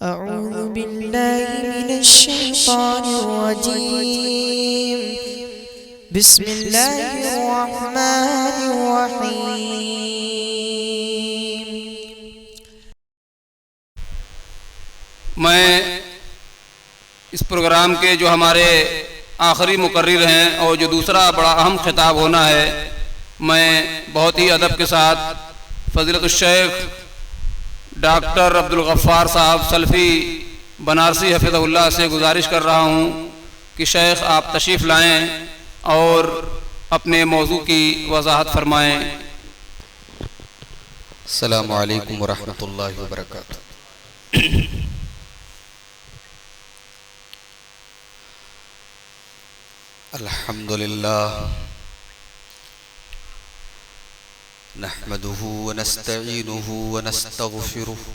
अऊज़ु बिल्लाहि मिनश्शैतानिर्रजीम बिस्मिल्लाहिर्रहमानिर्रहीम। मैं इस प्रोग्राम के जो हमारे आखिरी मुकर्रिर हैं और जो दूसरा बड़ा अहम खिताब होना है, मैं बहुत ही अदब के साथ फ़ज़ीलतुल शेख डॉक्टर अब्दुल गफ़्फ़ार साहब सल्फ़ी बनारसी हफ़िज़हुल्लाह से गुजारिश कर रहा हूँ कि शेख आप तशरीफ़ लाएँ और अपने मौजू की वज़ाहत फरमाएँ। अस्सलामु अलैकुम वरहमतुल्लाहि वबरकातुहू। अल्हम्दुलिल्लाह नहमदुहु व नस्तईनुहु व नस्तगफिरुहु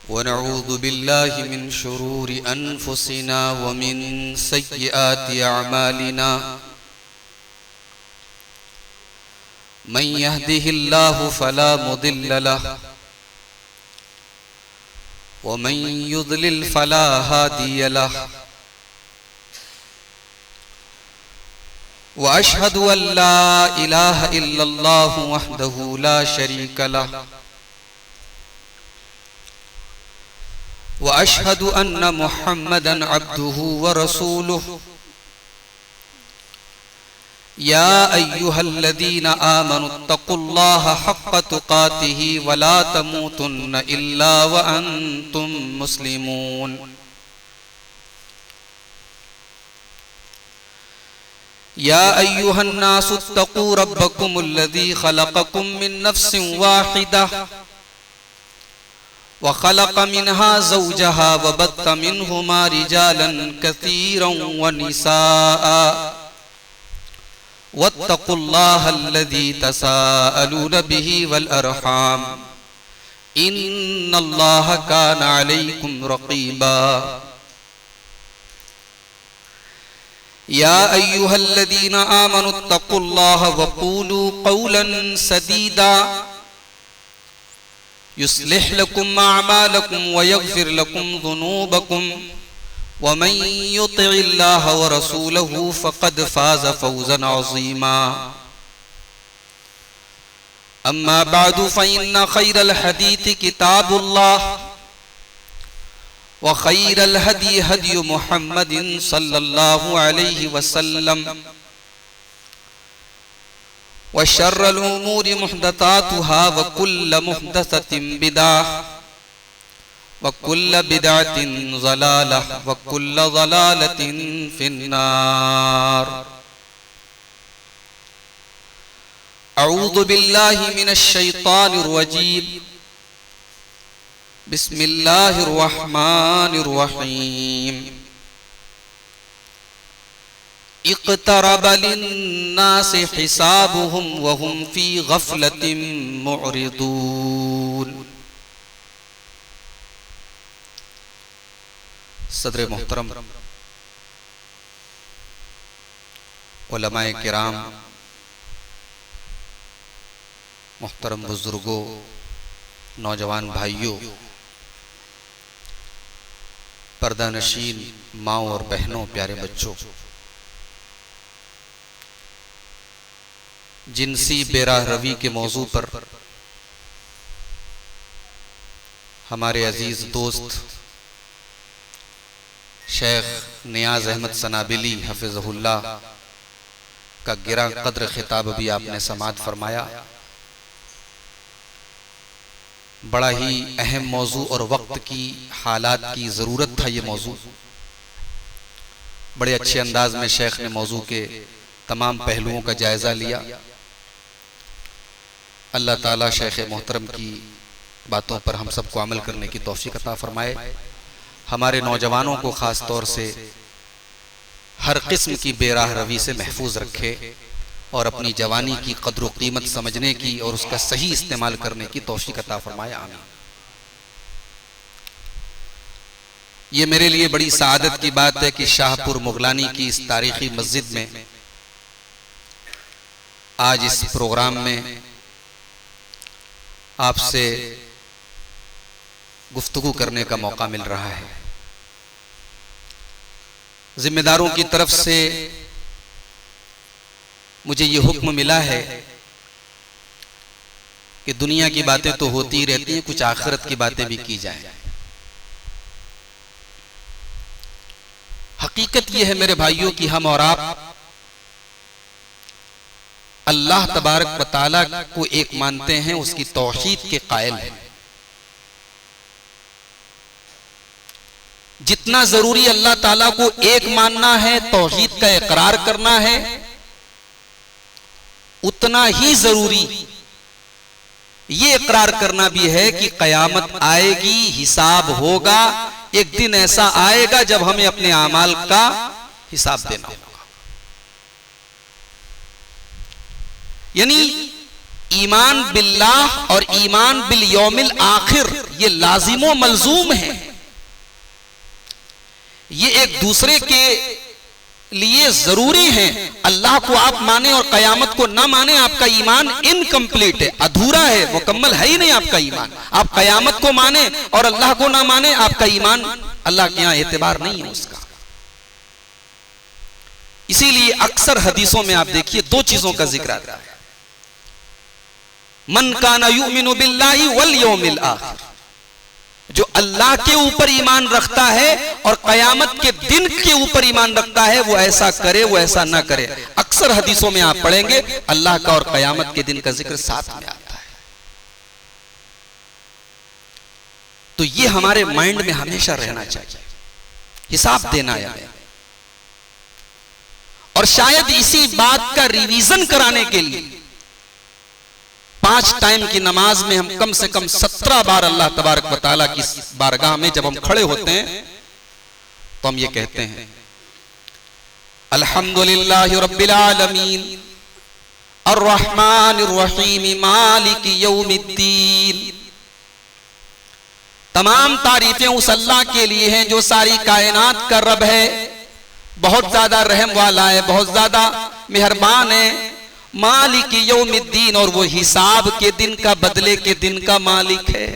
व नऊज़ु बिल्लाहि मिन शुरूरि अनफुसिना व मिन सय्यिआति अअमालिना। मन यहदिहिल्लाहु फला मुदिल्ल लहु व मन युद्लिल फला हादिय लहु व अशहदु अल्ला इलाहा इल्लल्लाहु वहदहु ला शरीक लहु व अशहदु अन्न मुहम्मदन अब्दुहु व रसूलुहु। या अय्युहल्लज़ीना आमनुत्तक़ुल्लाहा हक़्क़ तुक़ातिही व ला तमूतुन्न इल्ला व अंतुम मुस्लिमून। या अय्युहन्नासुत्तक़ू रब्बकुमुल्लज़ी ख़लक़कुम मिन नफ़्सिन वाहिदा व ख़लक़ मिन्हा ज़ौजहा व बत्त मिन्हुमा रिजालन कसीरन व निसाअ वत्तक़ुल्लाहल्लज़ी तसाअलून बिही वल अरहाम इन्नल्लाहा काना अलैकुम रक़ीबा। या अय्युहल्लज़ीना आमनुत्तक़ुल्लाहा व क़ूलू क़ौलन सदीदा युस्लिह लकुम अअमालकुम व यग़फ़िर लकुम ज़ुनूबकुम व मन युतिइल्लाह व रसूलहु फ़क़द फ़ाज़ फ़ौज़न अज़ीमा। अम्मा बअदु फ़इन्न ख़ैरल हदीथि किताबुल्लाह व ख़ैरल हदी हदी मुहम्मदिन सल्लल्लाहु अलैहि वसल्लम व शर्रल उमूरि मुहदसातुहा व कुल्ल मुहदसतिन बिदअह व कुल्ल बिदअतिन ज़लालह व कुल्ल ज़लालतिन फिन्नार। अऊज़ु बिल्लाहि मिनश शैतानिर रजीम। बिस्मिल्लाहिर रहमानिर रहीम। इक़्तरब लिन्नासि हिसाबुहुम व हुम फ़ी ग़फ़लतिन मुअरिदून। सदर मोहतरम, उलमाए किराम, मोहतरम बुजुर्गों, नौजवान भाइयों, पर्दानशीन माओ और बहनों, प्यारे बच्चों, जिनसी बेराह रवी के मौजू पर हमारे अजीज दोस्त शेख नियाज अहमद सनाबिली हफ़िज़हुल्लाह का गिरा कद्र खिताब भी आपने समाअत फरमाया। बड़ा ही अहम मौजू और वक्त की हालात की ज़रूरत था ये मौजू। बड़े अच्छे अंदाज में शेख ने मौजू के तमाम पहलुओं का जायज़ा लिया। अल्लाह ताला शेख मोहतरम की बातों पर हम सबको अमल करने की तौफ़ीक़ अता फ़रमाए। हमारे नौजवानों को ख़ास तौर से हर किस्म की बेराह रवी से महफूज रखे और अपनी जवानी की कद्र कीमत समझने की और उसका सही इस्तेमाल करने की तौफ़ीक़ अता फ़रमाए। आमीन। ये मेरे लिए बड़ी सआदत की बात है कि शाहपुर मुगलानी की इस तारीख़ी मस्जिद में आज इस प्रोग्राम में आपसे गुफ्तगू करने का मौका मिल रहा है। जिम्मेदारों की तरफ से मुझे ये हुक्म मिला है कि दुनिया की बातें तो होती ही रहती हैं, कुछ आखिरत की बातें भी की जाएं। हकीकत यह है मेरे भाइयों कि हम और आप अल्लाह तबारक व तआला को एक मानते हैं, उसकी तौहीद के कायल हैं। जितना जरूरी अल्लाह ताला को एक मानना है, तौहीद का इकरार करना है, उतना ही जरूरी ये इकरार करना भी है कि कयामत आएगी, हिसाब होगा। एक दिन ऐसा आएगा जब हमें अपने आमाल का हिसाब देना होगा। यानी ईमान बिल्लाह और ईमान बिल यौमिल आखिर ये लाजिमो मलजूम है। ये एक दूसरे के लिए जरूरी है। अल्लाह को आप माने और कयामत को ना माने, आपका ईमान इनकम्प्लीट है, अधूरा है, मुकम्मल है ही नहीं आपका ईमान। आप कयामत को माने और अल्लाह को ना माने, आपका ईमान अल्लाह के यहां एतबार नहीं है उसका। इसीलिए अक्सर हदीसों में आप देखिए दो चीजों का जिक्र आता है, मन काना युमिनु बिल्लाहि वल यौमिल आखिर। जो अल्लाह के ऊपर ईमान रखता है और कयामत के दिन के ऊपर ईमान रखता है, वो ऐसा करे, वो ऐसा ना करे। अक्सर हदीसों में आप पढ़ेंगे अल्लाह का और कयामत के दिन का जिक्र साथ में आता है। तो ये हमारे माइंड में हमेशा रहना चाहिए, हिसाब देना है। और शायद इसी बात का रिवीजन कराने के लिए 5 टाइम की नमाज में हम कम से कम 17 बार अल्लाह तबारक व तआला की बारगाह में जब हम खड़े होते हैं तो हम ये कहते हैं, अल्हम्दुलिल्लाहि रब्बिल आलमीन अर्रहमानिर रहीम मालिक यौमिद्दीन। तमाम तारीफें उस अल्लाह के लिए हैं जो सारी कायनात का रब है, बहुत ज्यादा रहम वाला है, बहुत ज्यादा मेहरबान है। मालिक यौमिद्दीन, और वो हिसाब के दिन का, बदले के दिन का मालिक है।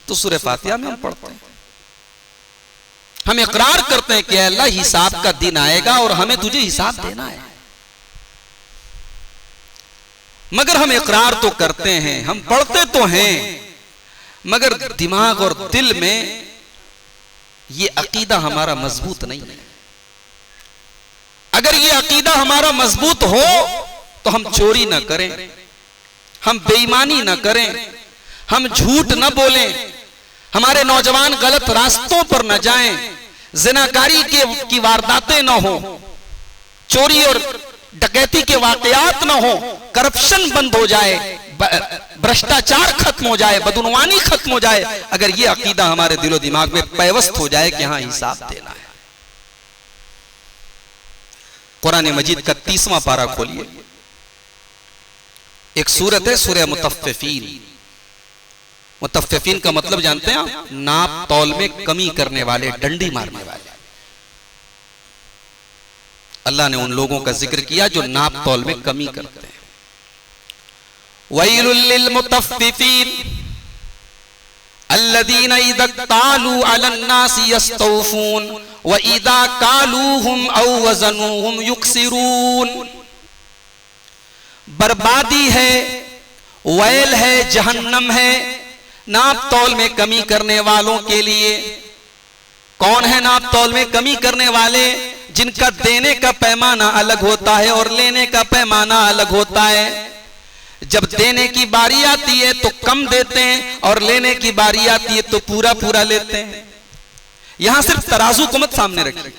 तो सूरह फातिहा में हम पढ़ते हैं, हम इकरार करते हैं कि अल्लाह हिसाब का दिन आएगा और हमें तुझे हिसाब देना है। मगर हम इकरार तो करते हैं, हम पढ़ते तो हैं, मगर दिमाग और दिल में ये अकीदा हमारा मजबूत नहीं है। अगर ये अकीदा हमारा मजबूत हो तो हम चोरी ना करें, हम बेईमानी ना करें, हम झूठ ना बोलें, हमारे नौजवान गलत रास्तों पर न जाएं, जिनाकारी की वारदातें ना हो, चोरी और डकैती के वाकयात ना हो, करप्शन बंद हो जाए, भ्रष्टाचार खत्म हो जाए, बदुनवानी खत्म हो जाए। अगर ये अकीदा हमारे दिलो दिमाग में पैवस्त हो जाए कि हाँ हिसाब देना है। कुरान मजीद का 30वां पारा खोलिए, एक सूरत है सूरह मुतफ्फिफीन। मुतफ्फिफीन का मतलब जानते हैं आप? नाप तौल में कमी करने वाले, डंडी मारने वाले। अल्लाह ने उन लोगों का जिक्र किया जो नाप तौल में कमी करते हैं। वैलुल लिल मुतफ्फिफीन अल्लदीना इज़ा तालू अलन नासी यस्तौफून व इज़ा कालूहुम औ वज़नूहुम युक्सिरून। बर्बादी है, वैल है, जहन्नम है नाप तौल में कमी करने वालों के लिए। कौन है नाप तौल में कमी करने वाले? जिनका देने का पैमाना अलग होता है और लेने का पैमाना अलग होता है। जब देने की बारी आती है तो कम देते हैं और लेने की बारी आती है तो पूरा पूरा लेते हैं। यहां सिर्फ तराजू को मत सामने रखिए।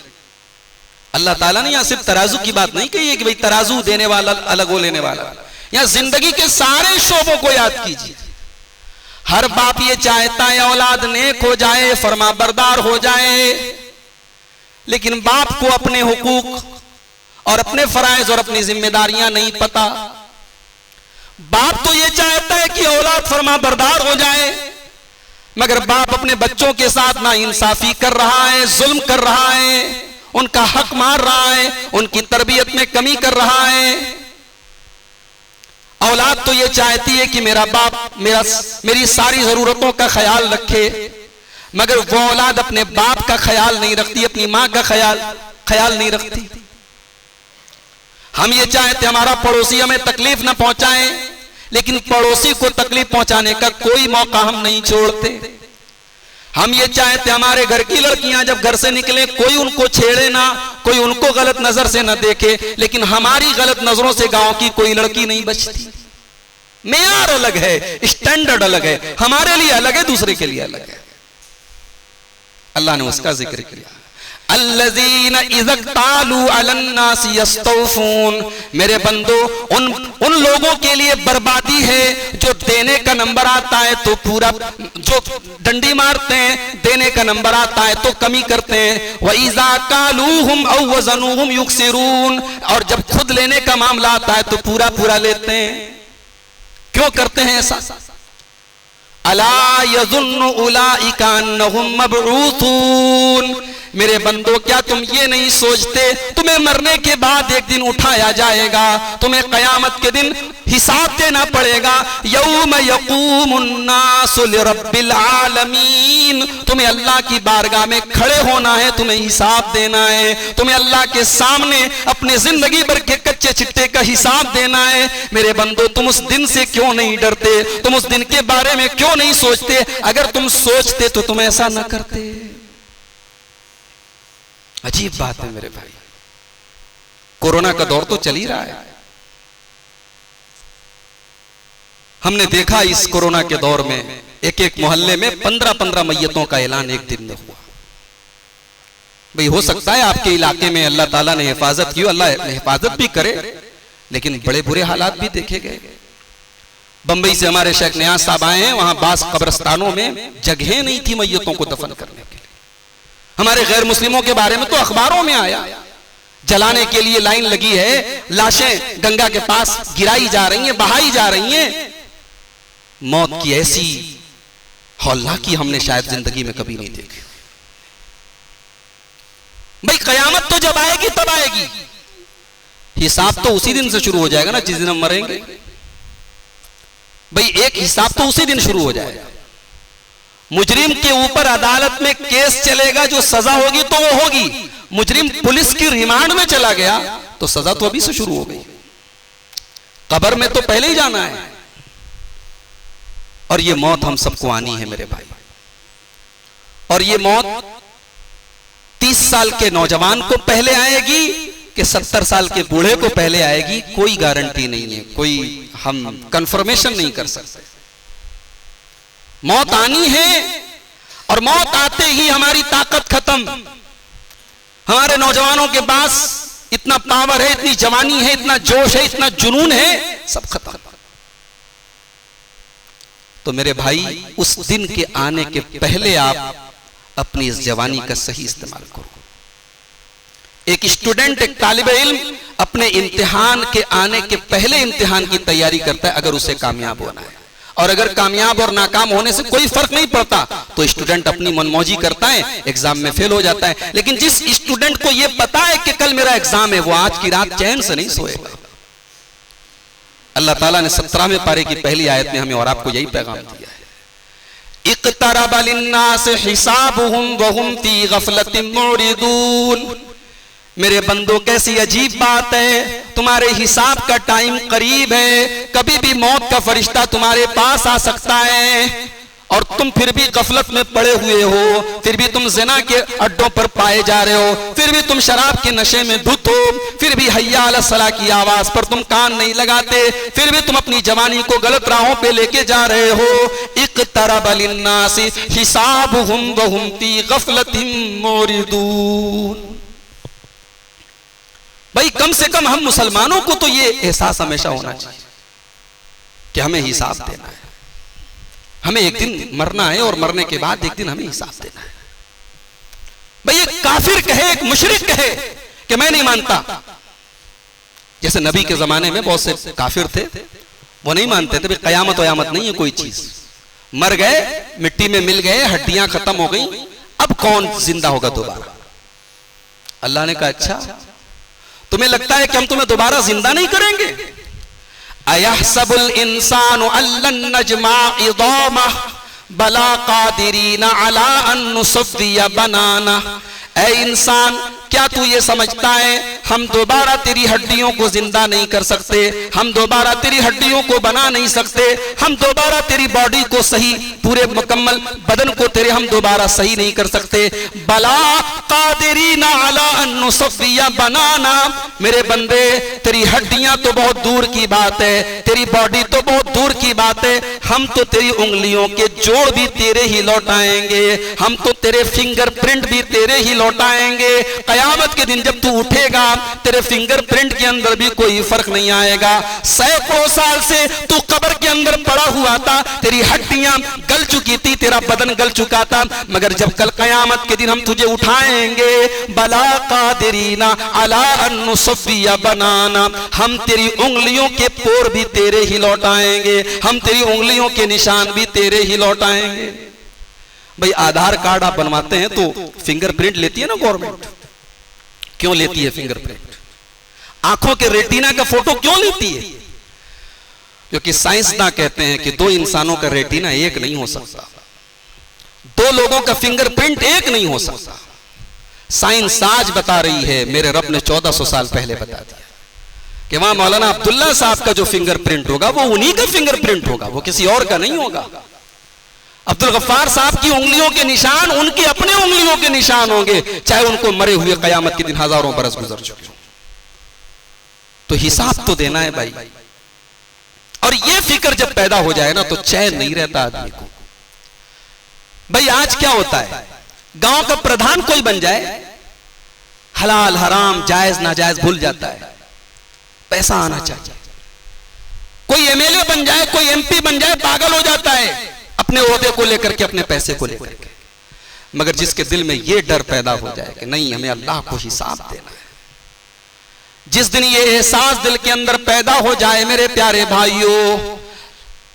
अल्लाह ताला ने यहां सिर्फ तराजू की बात नहीं कही है कि भाई तराजू देने वाला अलग हो, लेने वाला। यहां जिंदगी के सारे शोबों को याद कीजिए। हर बाप ये चाहता है औलाद नेक हो जाए, फरमा बरदार हो जाए, लेकिन बाप को अपने हुकूक और अपने फराइज और अपनी जिम्मेदारियां नहीं पता। बाप तो ये चाहता है कि औलाद फरमा बरदार हो जाए, मगर बाप अपने बच्चों के साथ ना इंसाफी कर रहा है, जुल्म कर रहा है, उनका हक मार रहा है, उनकी तरबियत में कमी कर रहा है। औलाद तो ये चाहती है कि मेरा बाप मेरी सारी जरूरतों का ख्याल रखे, मगर वो औलाद अपने बाप का ख्याल नहीं रखती, अपनी मां का ख्याल नहीं रखती। हम ये चाहते हमारा पड़ोसी हमें तकलीफ ना पहुंचाए, लेकिन पड़ोसी को तकलीफ पहुंचाने का कोई मौका हम नहीं छोड़ते। हम ये चाहते हमारे घर की लड़कियां जब घर से निकले कोई उनको छेड़े ना, कोई उनको गलत नजर से ना देखे, लेकिन हमारी गलत नजरों से गांव की कोई लड़की नहीं बचती। मेयार अलग है, स्टैंडर्ड अलग है, हमारे लिए अलग है, दूसरे के लिए अलग है। अल्लाह ने उसका जिक्र किया, अल्लज़ीना इज़्तालू अलन्नासी यस्तौफून। मेरे बंदो, उन लोगों के लिए बर्बादी है जो देने का नंबर आता है तो पूरा, जो डंडी मारते हैं, देने का नंबर आता है तो कमी करते हैं। व इज़ा कालूहुम औ वज़नूहुम युक्सिरून। और जब खुद लेने का मामला आता है तो पूरा पूरा लेते हैं। क्यों करते हैं ऐसा? अला यज़ुन्नु उलाइका अन्नहुम मबऊसून। मेरे बंदो, क्या तुम ये नहीं सोचते तुम्हें मरने के बाद एक दिन उठाया जाएगा, तुम्हें कयामत के दिन हिसाब देना पड़ेगा। यौम यक़ूमुन नासु लिरब्बिल आलमीन। तुम्हें अल्लाह की बारगाह में खड़े होना है, तुम्हें हिसाब देना है, तुम्हें अल्लाह के सामने अपने जिंदगी भर के कच्चे चिट्टे का हिसाब देना है। मेरे बंदो, तुम उस दिन से क्यों नहीं डरते? तुम उस दिन के बारे में क्यों नहीं सोचते? अगर तुम सोचते तो तुम ऐसा न करते। अजीब बात है मेरे भाई, कोरोना का दौर तो चल ही रहा है। हमने देखा इस कोरोना के दौर में एक एक मोहल्ले में 15-15 मैयतों का ऐलान एक दिन में हुआ। भाई हो सकता है आपके इलाके में अल्लाह ताला ने हिफाजत की, अल्लाह हिफाजत भी करे, लेकिन बड़े बुरे हालात भी देखे गए। बंबई से हमारे शेख नियाज साहब आए हैं, वहां बास कब्रिस्तानों में जगह नहीं थी मैयतों को दफन करने के लिए। हमारे गैर मुस्लिमों के बारे में तो अखबारों में आया, जलाने के लिए लाइन लगी है, लाशें गंगा के पास गिराई जा रही हैं, बहाई जा रही हैं। मौत की ऐसी हौलनाकी हमने शायद जिंदगी में कभी नहीं देखी। भाई कयामत तो जब आएगी तब आएगी, हिसाब तो उसी दिन से शुरू हो जाएगा ना जिस दिन हम मरेंगे। भाई एक हिसाब तो उसी दिन शुरू हो जाएगा। मुजरिम के ऊपर अदालत में केस चलेगा, जो सजा होगी तो वो होगी। मुजरिम पुलिस की रिमांड में चला गया तो सजा तो अभी से शुरू हो गई। कब्र में तो पहले ही जाना है। और ये मौत हम सबको आनी है मेरे भाई। और ये मौत 30 साल के नौजवान को पहले आएगी कि 70 साल के बूढ़े को पहले आएगी, कोई गारंटी नहीं है, कोई हम कंफर्मेशन नहीं कर सकते। मौत आनी है, और मौत आते ही हमारी ताकत खत्म। हमारे नौजवानों के पास इतना पावर है, इतनी जवानी है, इतना जोश है, इतना जुनून है, सब खत्म। तो मेरे भाई, उस दिन के आने के पहले आप अपनी इस जवानी का सही इस्तेमाल करो। एक स्टूडेंट, एक तालिब इल्म अपने इम्तिहान के आने के पहले इम्तिहान की तैयारी करता है अगर उसे कामयाब होना है। और अगर कामयाब और नाकाम होने से कोई फर्क नहीं पड़ता तो स्टूडेंट अपनी मनमौजी करता है, एग्जाम में फेल हो जाता है। लेकिन जिस स्टूडेंट को यह पता है कि कल मेरा एग्जाम है, वो आज की रात चैन से नहीं सोएगा। अल्लाह ताला ने 17वें पारे की पहली आयत में हमें और आपको यही पैगाम दिया है, इक़्तरब लिन्नास हिसाबुहुम वहुम फी गफलतिन मुरिदून। मेरे बंदो, कैसी अजीब बात है, तुम्हारे हिसाब का टाइम करीब है, कभी भी मौत का फरिश्ता तुम्हारे पास आ सकता है, और तुम फिर भी गफलत में पड़े हुए हो, फिर भी तुम ज़िना के अड्डों पर पाए जा रहे हो, फिर भी तुम शराब के नशे में धुत हो, फिर भी हय्या अला सलाह की आवाज पर तुम कान नहीं लगाते, फिर भी तुम अपनी जवानी को गलत राहों पे लेके जा रहे हो। इक़्तरब लिन्नासी हिसाबुहुम वहुम फी गफलतिन मुरिदून। भाई कम से कम हम मुसलमानों को तो ये एहसास हमेशा होना चाहिए कि हमें हिसाब देना है, हमें एक दिन मरना है, और मरने के बाद एक दिन हमें हिसाब देना है। भाई एक काफिर कहे, एक मुशरिक कहे कि मैं नहीं मानता, जैसे नबी के जमाने में बहुत से काफिर थे, वो नहीं मानते थे भाई कयामत वयामत नहीं है कोई चीज, मर गए, मिट्टी में मिल गए, हड्डियां खत्म हो गई, अब कौन जिंदा होगा दोबारा। अल्लाह ने कहा अच्छा, तुम्हें लगता है कि हम तुम्हें दोबारा जिंदा नहीं करेंगे? अयहसबुल इंसानु अल्लन नजमा इदामा बला कादिरीना अला अन नुसव्विया बनाना। ऐ इंसान, क्या तू ये समझता है हम दोबारा तेरी हड्डियों को जिंदा नहीं कर सकते, हम दोबारा तेरी हड्डियों को बना नहीं सकते, हम दोबारा तेरी बॉडी को सही, पूरे मुकम्मल बदन को तेरे हम दोबारा सही नहीं कर सकते। बला कादिरीना अला अन नुसव्विया बनाना, मेरे बंदे तेरी हड्डियां तो बहुत दूर की बात है, तेरी बॉडी तो बहुत दूर की बात है, हम तो तेरी उंगलियों के जोड़ भी तेरे ही लौटाएंगे, हम तो तेरे फिंगरप्रिंट भी तेरे ही लौटाएंगे। कयामत के दिन जब तू उठेगा तेरे फिंगरप्रिंट के अंदर भी कोई फर्क नहीं आएगा। सैकड़ों साल से तू कब्र के अंदर पड़ा हुआ था, तेरी हड्डियां गल चुकी थी, तेरा बदन गल चुका था, मगर जब कल कयामत के दिन हम तुझे उठाएंगे, बला कादिरीना अला अन नुसव्विया बनाना, हम तेरी उंगलियों के पोर भी तेरे ही लौटाएंगे, हम तेरी उंगलियों के निशान भी तेरे ही लौटाएंगे। भाई आधार कार्ड आप बनवाते हैं तो फिंगरप्रिंट लेती है ना गवर्नमेंट, क्यों लेती है फिंगरप्रिंट? आंखों के रेटिना का फोटो क्यों लेती है? क्योंकि साइंसदान कहते हैं कि दो इंसानों का रेटिना एक नहीं हो सकता, दो लोगों का फिंगरप्रिंट एक नहीं हो सकता। साइंस आज बता रही है, मेरे रब ने 1400 साल पहले बता दिया कि वहां मौलाना अब्दुल्ला साहब का जो फिंगरप्रिंट होगा वो उन्हीं का फिंगरप्रिंट होगा, वो किसी और का नहीं होगा। अब्दुल गफ्फार साहब की उंगलियों के निशान उनके अपने उंगलियों के निशान होंगे, चाहे उनको मरे हुए कयामत के दिन हजारों बरस गुजर चुके हो। तो हिसाब तो देना है भाई। और ये फिक्र जब पैदा हो जाए ना तो चैन नहीं रहता आदमी को। भाई आज क्या होता है, गांव का प्रधान कोई बन जाए, हलाल हराम जायज नाजायज भूल जाता है, पैसा आना चाहिए। कोई एमएलए बन जाए, कोई एमपी बन जाए, पागल हो जाता है अपने ओहदे को लेकर के, अपने पैसे को लेकर के। मगर जिसके दिल में यह डर पैदा हो जाए कि नहीं हमें अल्लाह को हिसाब देना है, जिस दिन ये एहसास दिल के अंदर पैदा हो जाए मेरे प्यारे भाइयों,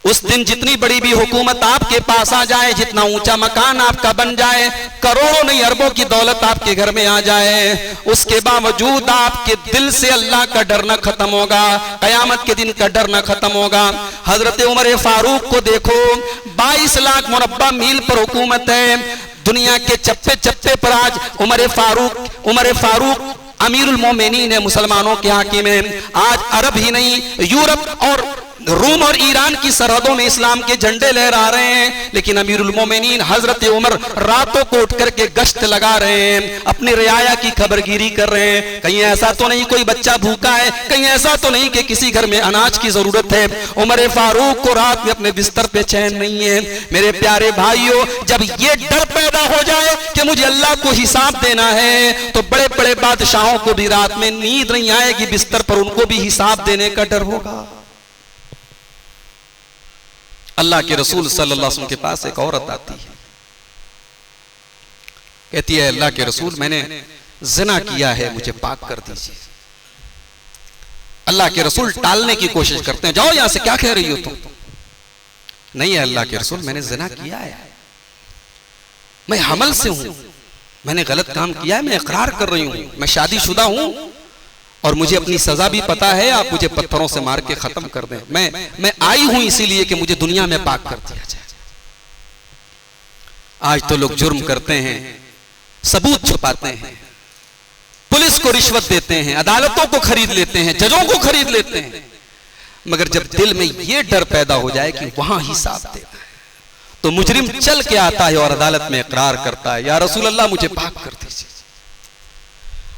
उस दिन जितनी बड़ी भी हुकूमत आपके पास आ जाए, जितना ऊंचा मकान आपका बन जाए, करोड़ों नहीं अरबों की दौलत आपके घर में आ जाए, उसके बावजूद आपके दिल से अल्लाह का डर न खत्म होगा, कयामत के दिन का डर न खत्म होगा। हजरत उमर फारूक को देखो, 22 लाख मुरब्बा मील पर हुकूमत है, दुनिया के चप्पे चप्पे पर आज उमर फारूक अमीरुल मोमिनीन है, मुसलमानों के हाकिम है। आज अरब ही नहीं, यूरोप और रूम और ईरान की सरहदों में इस्लाम के झंडे लहरा रहे हैं, लेकिन अमीरुल मोमिनीन हजरत उमर रातों को उठ करके गश्त लगा रहे हैं, अपनी रियाया की खबरगिरी कर रहे हैं। कहीं ऐसा तो नहीं कोई बच्चा भूखा है, कहीं ऐसा तो नहीं कि किसी घर में अनाज की जरूरत है। उमर फारूक को रात में अपने बिस्तर पे चैन नहीं है। मेरे प्यारे भाइयों, जब ये डर पैदा हो जाए कि मुझे अल्लाह को हिसाब देना है, तो बड़े बड़े बादशाहों को भी रात में नींद नहीं आएगी, बिस्तर पर उनको भी हिसाब देने का डर होगा। अल्लाह के रसूल सल्लल्लाहु अलैहि वसल्लम के पास एक औरत आती है, कहती है अल्लाह के रसूल मैंने जिना किया है, मुझे पाक कर दीजिए। अल्लाह के रसूल टालने की कोशिश करते हैं, जाओ यहां से, क्या कह रही हो तुम? नहीं है अल्लाह के रसूल, मैंने जिना किया है, मैं हमल से हूं, मैंने गलत काम किया है, मैं इकरार कर रही हूं, मैं शादीशुदा हूं और मुझे अपनी सजा भी पता है, आप मुझे पत्थरों से मार के खत्म कर दें, मैं आई हूं इसीलिए कि मुझे दुनिया में पाक कर दिया जाए। आज तो लोग जुर्म करते हैं, सबूत छुपाते हैं, पुलिस को रिश्वत देते हैं, अदालतों को खरीद लेते हैं, जजों को खरीद लेते हैं, मगर जब दिल में यह डर पैदा हो जाए कि वहां हिसाब देना है, तो मुजरिम चल के आता है और अदालत में इकरार करता है, या रसूल अल्लाह मुझे पाक कर दीजिए।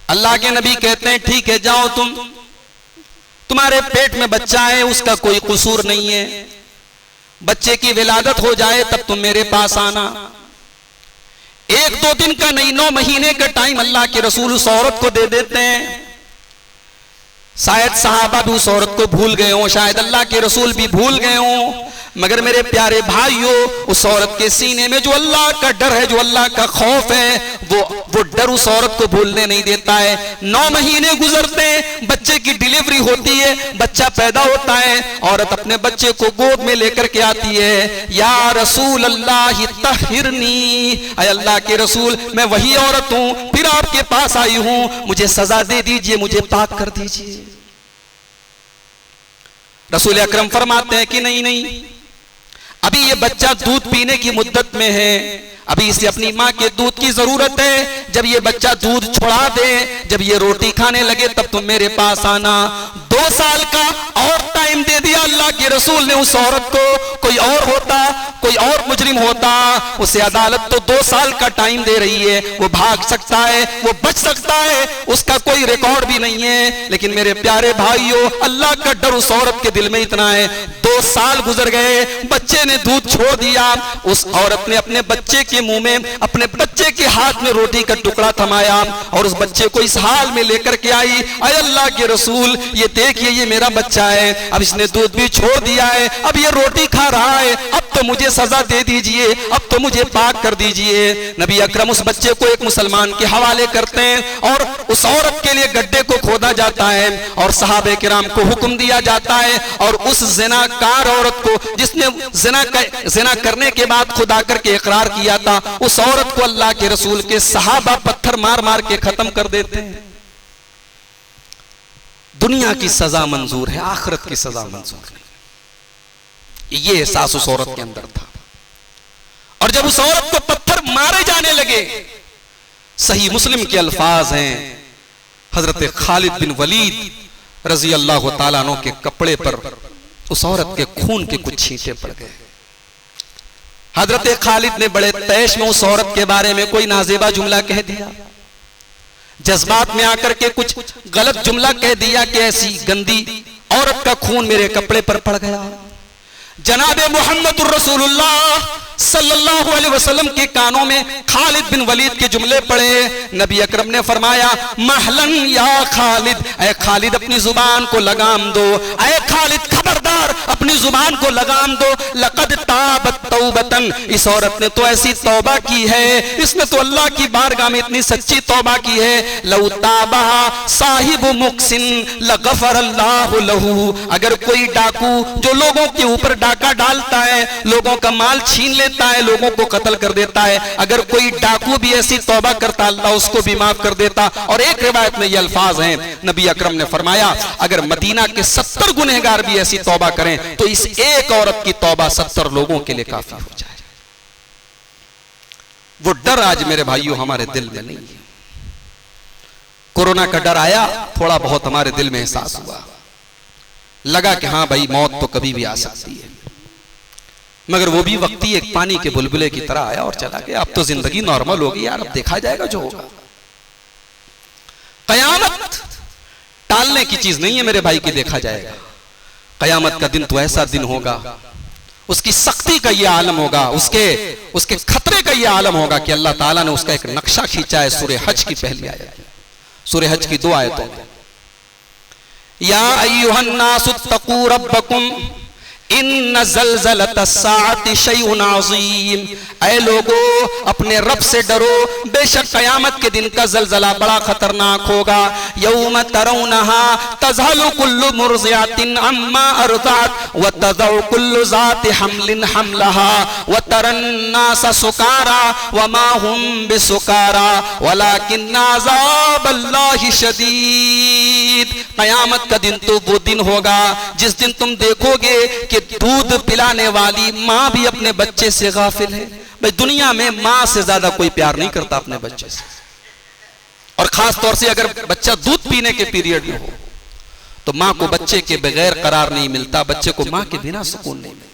अल्लाह के नबी कहते हैं ठीक है जाओ, तुम्हारे पेट में बच्चा है, उसका कोई कसूर नहीं है, बच्चे की विलादत हो जाए तब तुम मेरे पास आना। 1-2 दिन का नहीं, 9 महीने का टाइम अल्लाह के रसूल उस औरत को दे देते हैं। शायद सहाबा भी उस औरत को भूल गए हों, शायद अल्लाह के रसूल भी भूल गए हों, मगर मेरे प्यारे भाइयों, उस औरत के सीने में जो अल्लाह का डर है, जो अल्लाह का खौफ है, वो डर उस औरत को भूलने नहीं देता है। 9 महीने गुजरते हैं, बच्चे की डिलीवरी होती है, बच्चा पैदा होता है, औरत अपने बच्चे को गोद में लेकर के आती है, या रसूल अल्लाह तहिरनी, अल्लाह के रसूल मैं वही औरत हूं, फिर आपके पास आई हूं, मुझे सजा दे दीजिए, मुझे पाक कर दीजिए। रसूल अकरम फरमाते हैं कि नहीं नहीं, अभी ये बच्चा दूध पीने की मुद्दत में है, अभी इसे अपनी माँ के दूध की जरूरत है। जब ये बच्चा दूध छोड़ा दे, जब ये रोटी खाने लगे, तब तुम मेरे पास आना। 2 साल का और टाइम दे दिया अल्लाह के रसूल ने उस औरत को। कोई और होता, कोई और मुजरिम होता, उसे अदालत तो 2 साल का टाइम दे रही है, वो भाग सकता है, वो बच सकता है, उसका कोई रिकॉर्ड भी नहीं है। लेकिन मेरे प्यारे भाइयों, अल्लाह का डर उस औरत के दिल में इतना है। 2 साल गुजर गए, बच्चे ने दूध छोड़ दिया। उस औरत ने अपने बच्चे के मुंह में, अपने बच्चे के हाथ में रोटी का टुकड़ा थमाया और उस बच्चे को इस हाल में लेकर के आई, अरे अल्लाह के रसूल, ये देखिए ये मेरा बच्चा है, अब इसने दूध भी छोड़ दिया है, अब ये रोटी खा रहा है, अब तो मुझे सजा दे दीजिए, अब तो मुझे पाक कर दीजिए। नबी अकरम उस बच्चे को एक मुसलमान के हवाले करते हैं और उस औरत के लिए गड्ढे को खोदा जाता है और सहाबे किराम को हुक्म दिया जाता है और उस ज़िनाकार औरत को, जिसने ज़िना करने के बाद खुदा करके इकरार किया था, उस औरत को अल्लाह के रसूल के सहाबा पत्थर मार मार के खत्म कर देते हैं। दुनिया की सजा मंजूर है, आखिरत की सजा मंजूर नहीं। ये एहसास उस औरत के अंदर था। और जब उस औरत को पत्थर मारे जाने लगे, सही मुस्लिम के अल्फाज हैं, हजरत खालिद बिन वलीद रजी अल्लाह तआला अन्हु के कपड़े पर उस औरत के खून के कुछ छींटे पड़ गए। हजरत खालिद ने बड़े तैश में उस औरत के बारे में कोई नाजेबा जुमला कह दिया, जज्बात में आकर के कुछ गलत जुमला कह दिया कि ऐसी गंदी औरत का खून मेरे कपड़े पर पड़ गया। जनाबे मुहम्मदुर रसूलुल्लाह सल्लल्लाहु अलैहि वसल्लम के कानों में खालिद बिन वलीद के जुमले पड़े। नबी अकरम ने फरमाया, महलन या खालिद, ऐ खालिद अपनी जुबान को लगाम दो, ऐ खालिद खबरदार अपनी जुबान को लगाम दो। लक़द ताबत तौबतन, इस औरत ने तो ऐसी तौबा की है, इसने तो अल्लाह की बारगाह में इतनी सच्ची तौबा की है। लौ ताबहा साहिबु मुक्सिन लगफरल्लाहु लहू, अगर कोई डाकू जो लोगों के ऊपर डाका डालता है, लोगों का माल छीन लेता है, लोगों को कत्ल कर देता है, अगर कोई डाकू भी ऐसी तौबा करता, अल्लाह उसको भी माफ कर देता। और एक रिवायत में ये अल्फाज हैं, नबी अकरम ने फरमाया, अगर मदीना के 70 गुनहगार भी ऐसी तौबा करें तो इस एक औरत की तौबा 70 लोगों के लिए काफी हो जाए। वो डर आज मेरे भाइयों हमारे दिल में नहीं है। कोरोना का डर आया, थोड़ा बहुत हमारे दिल में एहसास हुआ, लगा कि हाँ भाई मौत तो कभी भी आ सकती है, मगर वो भी वक्ती एक पानी के बुलबुले की तरह आया और चला गया। अब तो जिंदगी नॉर्मल होगी यार, अब देखा जाएगा जो होगा। कयामत टालने की चीज नहीं है मेरे भाई, की देखा जाएगा। कयामत का दिन तो ऐसा दिन होगा, उसकी सख्ती का ये आलम होगा, उसके खतरे का ये आलम होगा कि अल्लाह ताला ने उसका एक नक्शा खींचा है। सूरह हज की पहली आयत, सूरह हज की 2 आयतों में, या अय्युहन नासुत्तकू रब्बकुम इन्न ज़लज़लतस्साअति शैउन अज़ीम, ऐ लोगो अपने रब से डरो, बेशक कयामत के दिन का ज़लज़ला बड़ा खतरनाक होगा। यौम तरौनहा तज़हलु कुल्लु मुर्ज़िअतिन अम्मा अर्ज़अत व तज़उ कुल्लु ज़ाति हम्लिन हम्लहा व तरन्नास सुकारा व मा हुम बिसुकारा वलाकिन्न अज़ाबल्लाहि शदीद। कयामत का दिन तो वो दिन होगा जिस दिन तुम देखोगे कि दूध पिलाने वाली माँ भी अपने बच्चे से गाफिल है। भाई दुनिया में माँ से ज्यादा कोई प्यार नहीं करता अपने बच्चे से, और खास तौर से अगर बच्चा दूध पीने के पीरियड में हो तो माँ को बच्चे के बगैर करार नहीं मिलता, बच्चे को माँ के बिना सुकून नहीं मिलता।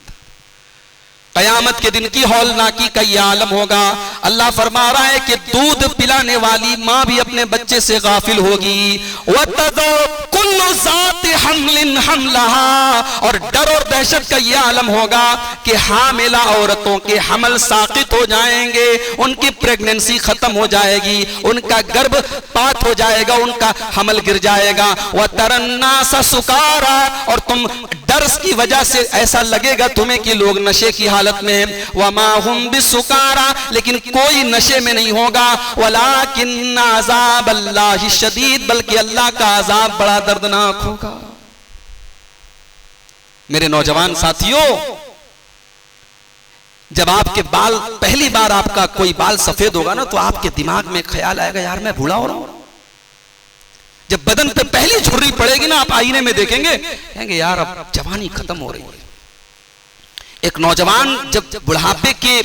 कयामत के दिन की हौलनाकी का यह आलम होगा। अल्लाह फरमा रहा है कि दूध पिलाने वाली माँ भी अपने बच्चे से गाफिल होगी। कुल्लु ज़ाति हम्लिन हम्लहा, और डर और दहशत का यह आलम होगा कि हामिला औरतों के हमल साकित हो जाएंगे, उनकी प्रेगनेंसी खत्म हो जाएगी, उनका गर्भपात हो जाएगा, उनका हमल गिर जाएगा। व तरन्नास सुकारा, और तुम डर की वजह से ऐसा लगेगा तुम्हें कि लोग नशे की हालत में। वमा हुम बिसुकारा, लेकिन कोई नशे में नहीं होगा। वलाकिन्न अज़ाबल्लाहि शदीद, बल्कि अल्लाह का अज़ाब बड़ा दर्दनाक होगा। मेरे नौजवान साथियों, जब आपके बाल पहली बार आपका कोई बाल सफेद होगा ना, तो आपके दिमाग में ख्याल आएगा यार मैं बूढ़ा हो रहा हूं, जब बदन पे पहली झुर्री पड़ेगी ना, आप आईने में देखेंगे, कहेंगे यार अब जवानी खत्म हो रही है। एक नौजवान जब बुढ़ापे के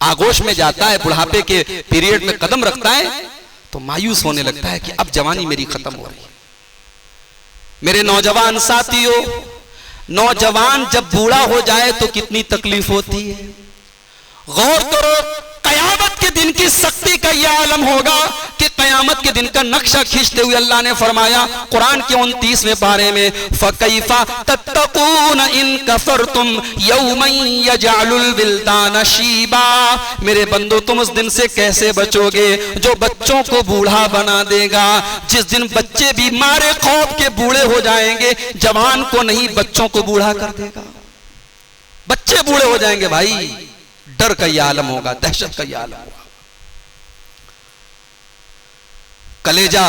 आगोश में जाता है, बुढ़ापे के पीरियड में कदम रखता है, तो मायूस होने लगता है कि अब जवानी मेरी खत्म हो रही है। मेरे नौजवान साथियों, नौजवान जब बूढ़ा हो जाए तो कितनी तकलीफ होती है। गौर करो, कयामत के दिन की सख्ती का यह आलम होगा कि कयामत के दिन का नक्शा खींचते हुए अल्लाह ने फरमाया कुरान के 29वें पारे में, फकैफा तत्तकून इन कफरतुम यौमन यजअलुल विल्दान शीबा। मेरे बंदो, तुम उस दिन से कैसे बचोगे जो बच्चों को बूढ़ा बना देगा। जिस दिन बच्चे भी मारे खौफ के बूढ़े हो जाएंगे, जवान को नहीं बच्चों को बूढ़ा कर देगा। बच्चे बूढ़े हो जाएंगे भाई, डर का यह आलम होगा, दहशत का यह आलम होगा। कलेजा,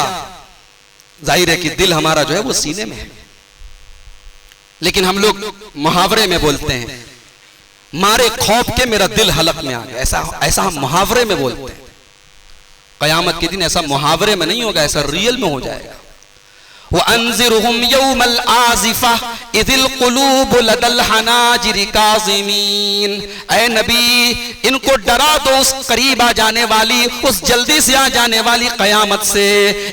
जाहिर है कि दिल हमारा जो है वो सीने में है, लेकिन हम लोग मुहावरे में बोलते हैं, मारे खौफ के मेरा दिल हलक में आ गया। ऐसा हम मुहावरे में बोलते हैं। कयामत के दिन ऐसा मुहावरे में नहीं होगा, ऐसा रियल में हो जाएगा। वअन्ज़िरहुम यौमल आज़िफ़ा इज़िल क़ुलूब लदल हनाजिर काज़िमीन। ऐ नबी, इनको डरा दो उस करीब आ जाने वाली, उस जल्दी से आ जाने वाली कयामत से।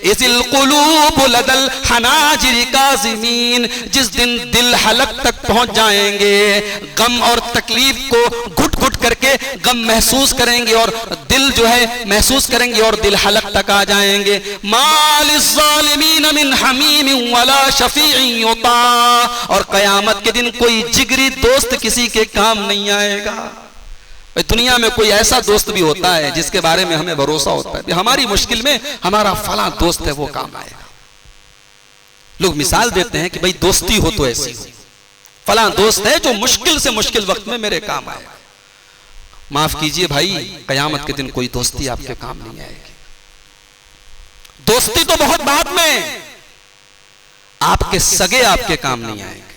इज़िल क़ुलूब लदल हनाजिर काज़िमीन, जिस दिन दिल हलक तक पहुंच जाएंगे, गम और तकलीफ को घुट घुट करके गम महसूस करेंगे और दिल जो है महसूस करेंगे और दिल हलक तक आ जाएंगे। मालिज़्ज़ालिमीन मिन हमीम वाला शफीई युता। और कयामत के दिन कोई जिगरी दोस्त किसी के काम नहीं आएगा। दुनिया में कोई ऐसा दोस्त भी होता है जिसके बारे में हमें भरोसा होता है, हमारी मुश्किल में हमारा फला दोस्त है वो काम आएगा। लोग मिसाल देते हैं कि भाई दोस्ती हो तो ऐसी हो, फला दोस्त है जो मुश्किल से मुश्किल वक्त में मेरे काम आएगा। माफ कीजिए भाई, कयामत के दिन कोई दोस्ती आपके काम नहीं आएगी। दोस्ती तो बहुत बाद में, आपके सगे आपके काम नहीं आएंगे।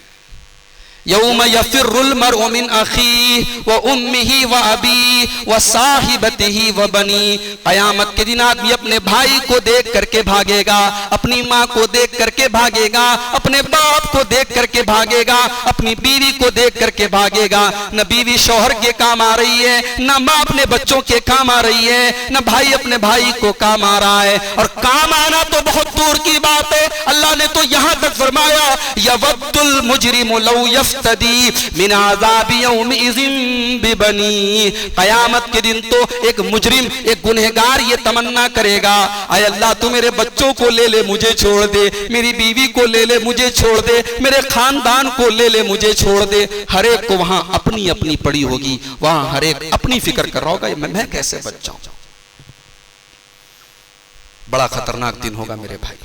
यौम यफिर्रुल मरउ मिन अखी व उम्मिही व अबी व साहिबतिही व बनी। कयामत के दिन आदमी अपने भाई को देख करके भागेगा, अपनी माँ को देख करके भागेगा, अपने बाप को देख करके भागेगा, अपनी बीवी को देख करके भागेगा। न बीवी शौहर के काम आ रही है, न माँ अपने बच्चों के काम आ रही है, न भाई अपने भाई को काम आ रहा है। और काम आना तो बहुत दूर की बात है, अल्लाह ने तो यहां तक फरमाया यवद्दुल मुजरिमु लौ यफ्तदी मिन आज़ाबि यौमिज़िन बिबनी। कयामत के दिन तो एक मुजरिम, एक गुनहगार ये तमन्ना करेगा, आय अल्लाह तू मेरे बच्चों को ले ले मुझे छोड़ दे, मेरी बीवी को ले ले मुझे छोड़ दे, मेरे खानदान को ले ले मुझे छोड़ दे। हर एक को वहां अपनी अपनी पड़ी होगी, वहां हर एक अपनी फिक्र कर रहा होगा मैं कैसे बच जाऊं। बड़ा खतरनाक दिन होगा मेरे भाई।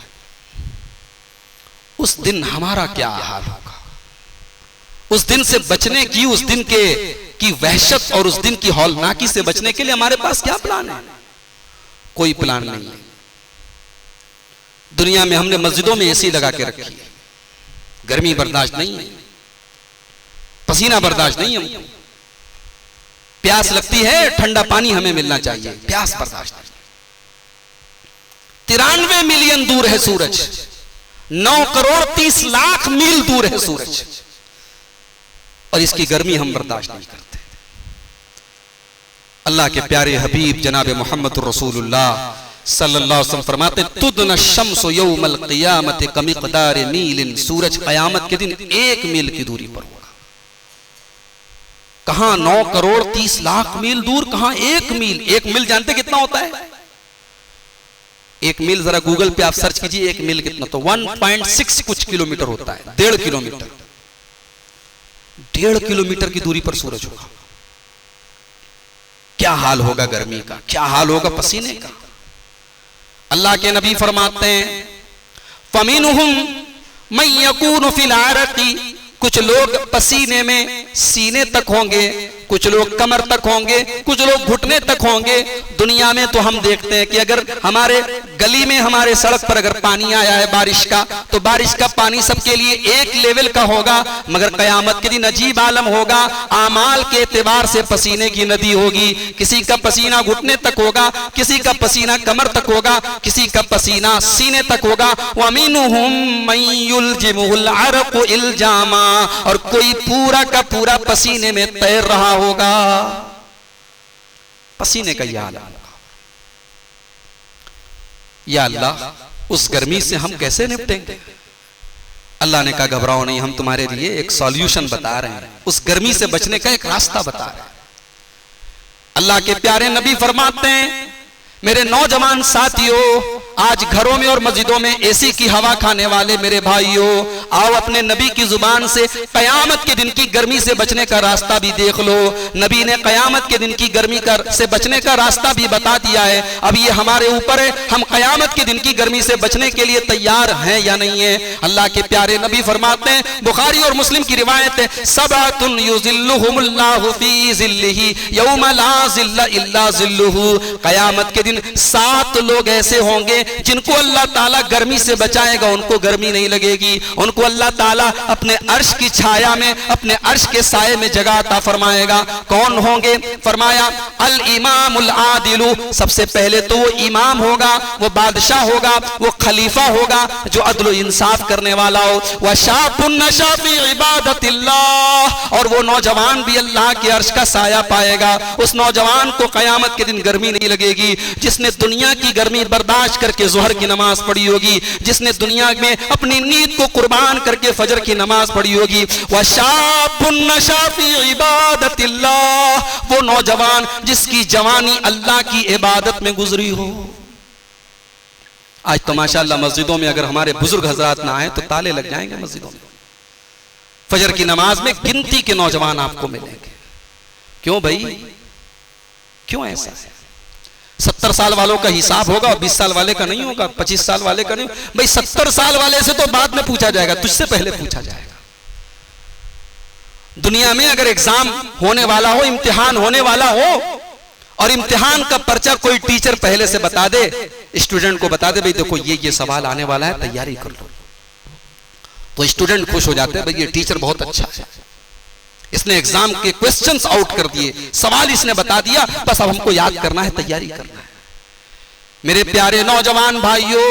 उस दिन हमारा क्या हाल होगा, उस दिन से बचने की, उस दिन की वहशत और उस दिन की हौलनाकी से बचने के लिए हमारे पास क्या प्लान है? कोई प्लान नहीं है। दुनिया में हमने मस्जिदों में एसी लगा के रखी है, गर्मी बर्दाश्त नहीं है, पसीना बर्दाश्त नहीं है, प्यास लगती है ठंडा पानी हमें मिलना चाहिए, प्यास बर्दाश्त नहीं। 93 मिलियन दूर है सूरज, 9 करोड़ 30 लाख मील दूर है सूरज, और इसकी गर्मी हम बर्दाश्त नहीं करते। अल्लाह के प्यारे हबीब जनाब मोहम्मद रसूलुल्लाह सल्लल्लाहु अलैहि वसल्लम फरमाते तुदन शम्सु यौमल क़ियामत कमिक़दार मीलिन। सूरज क़यामत के दिन 1 मील की दूरी पर होगा। कहां 9 करोड़ 30 लाख मील दूर, कहां 1 मील। 1 मील जानते कितना होता है? 1 मील जरा गूगल पे आप सर्च कीजिए 1 मील कितना, तो 1.6 कुछ किलोमीटर होता है, 1.5 किलोमीटर। 1.5 किलोमीटर की दूरी पर सूरज होगा। क्या हाल होगा गर्मी का, क्या हाल होगा पसीने का। अल्लाह के नबी फरमाते हैं फमिनहुम मन यकूनु फिल आरक़ी, कुछ लोग पसीने में सीने तक होंगे, कुछ लोग कमर तक होंगे, कुछ लोग घुटने तक होंगे। दुनिया में तो हम देखते हैं कि अगर हमारे गली में, हमारे सड़क पर अगर पानी आया है बारिश का, तो बारिश का पानी सबके लिए एक लेवल का होगा, मगर कयामत के दिन अजीब आलम होगा। आमाल के एतबार से पसीने की नदी होगी। किसी का पसीना घुटने तक होगा, किसी का पसीना कमर तक होगा, किसी का पसीना सीने तक होगा। वमिनहुम मन युलजिमुहुल अरक़ु इल्जामा, और कोई पूरा का पूरा पसीने में तैर रहा होगा। पसीने का यह हाल। या अल्लाह, उस गर्मी से हम कैसे निपटेंगे? अल्लाह ने कहा घबराओ नहीं, हम तुम्हारे लिए एक सॉल्यूशन बता रहे हैं, उस गर्मी से बचने का एक रास्ता बता रहे हैं। अल्लाह के प्यारे नबी फरमाते हैं, मेरे नौजवान साथियों, आज घरों में और मस्जिदों में एसी की हवा खाने वाले मेरे भाइयों, आओ अपने नबी की जुबान से कयामत के दिन की गर्मी से बचने का रास्ता भी देख लो। नबी ने कयामत के दिन की गर्मी से बचने का रास्ता भी बता दिया है। अब ये हमारे ऊपर है, हम कयामत के दिन की गर्मी से बचने के लिए तैयार हैं या नहीं है। अल्लाह के प्यारे नबी फरमाते हैं, बुखारी और मुस्लिम की रिवायत है, सबअतुन युज़िल्लुहुमुल्लाहु फी ज़िल्लिही यौमा ला ज़िल्ला इल्ला ज़िल्लुहु। कयामत के दिन 7 लोग ऐसे होंगे जिनको अल्लाह ताला गर्मी से बचाएगा, उनको गर्मी नहीं लगेगी। उनको अल्लाह ताला अपने अर्श की छाया में, अपने अर्श के साये में जगह अता फरमाएगा। कौन होंगे? फरमाया अल इमामुल आदिलु, सबसे पहले तो वो इमाम होगा, वो बादशाह होगा, वो खलीफा होगा जो अदल इंसाफ करने वाला हो। व शाबुन नशा फी इबादतिल्लाह, और वो नौजवान भी अल्लाह के अर्श का साया पाएगा। उस नौजवान को कयामत के दिन गर्मी नहीं लगेगी, जिसने दुनिया की गर्मी बर्दाश्त करके ज़ोहर की नमाज पढ़ी होगी, जिसने दुनिया में अपनी नींद को कुर्बान करके फजर की नमाज पढ़ी होगी। व शाबुन नशा फी इबादतिल्लाह, वो नौजवान जिसकी जवानी अल्लाह की इबादत में गुजरी हो। आज तो माशाअल्लाह मस्जिदों में अगर हमारे बुजुर्ग हजरात ना आए तो ताले लग जाएंगे मस्जिदों में। फजर की नमाज में गिनती के नौजवान आपको मिलेंगे। क्यों भाई, क्यों ऐसा है? 70 साल वालों का हिसाब होगा और 20 साल वाले का नहीं होगा, 25 साल वाले का नहीं। भाई 70 साल वाले से तो बाद में पूछा जाएगा, तुझसे पहले पूछा जाएगा। दुनिया में अगर एग्जाम होने वाला हो, इम्तिहान होने वाला हो, और इम्तिहान का पर्चा कोई टीचर पहले से बता दे, स्टूडेंट को बता दे, भाई देखो ये सवाल आने वाला है, तैयारी कर लो, तो स्टूडेंट खुश हो जाते हैं, भाई ये टीचर बहुत अच्छा है, इसने एग्जाम के क्वेश्चंस आउट कर दिए, सवाल इसने बता दिया, बस अब हमको याद करना है, तैयारी करना है। मेरे प्यारे नौजवान भाइयों,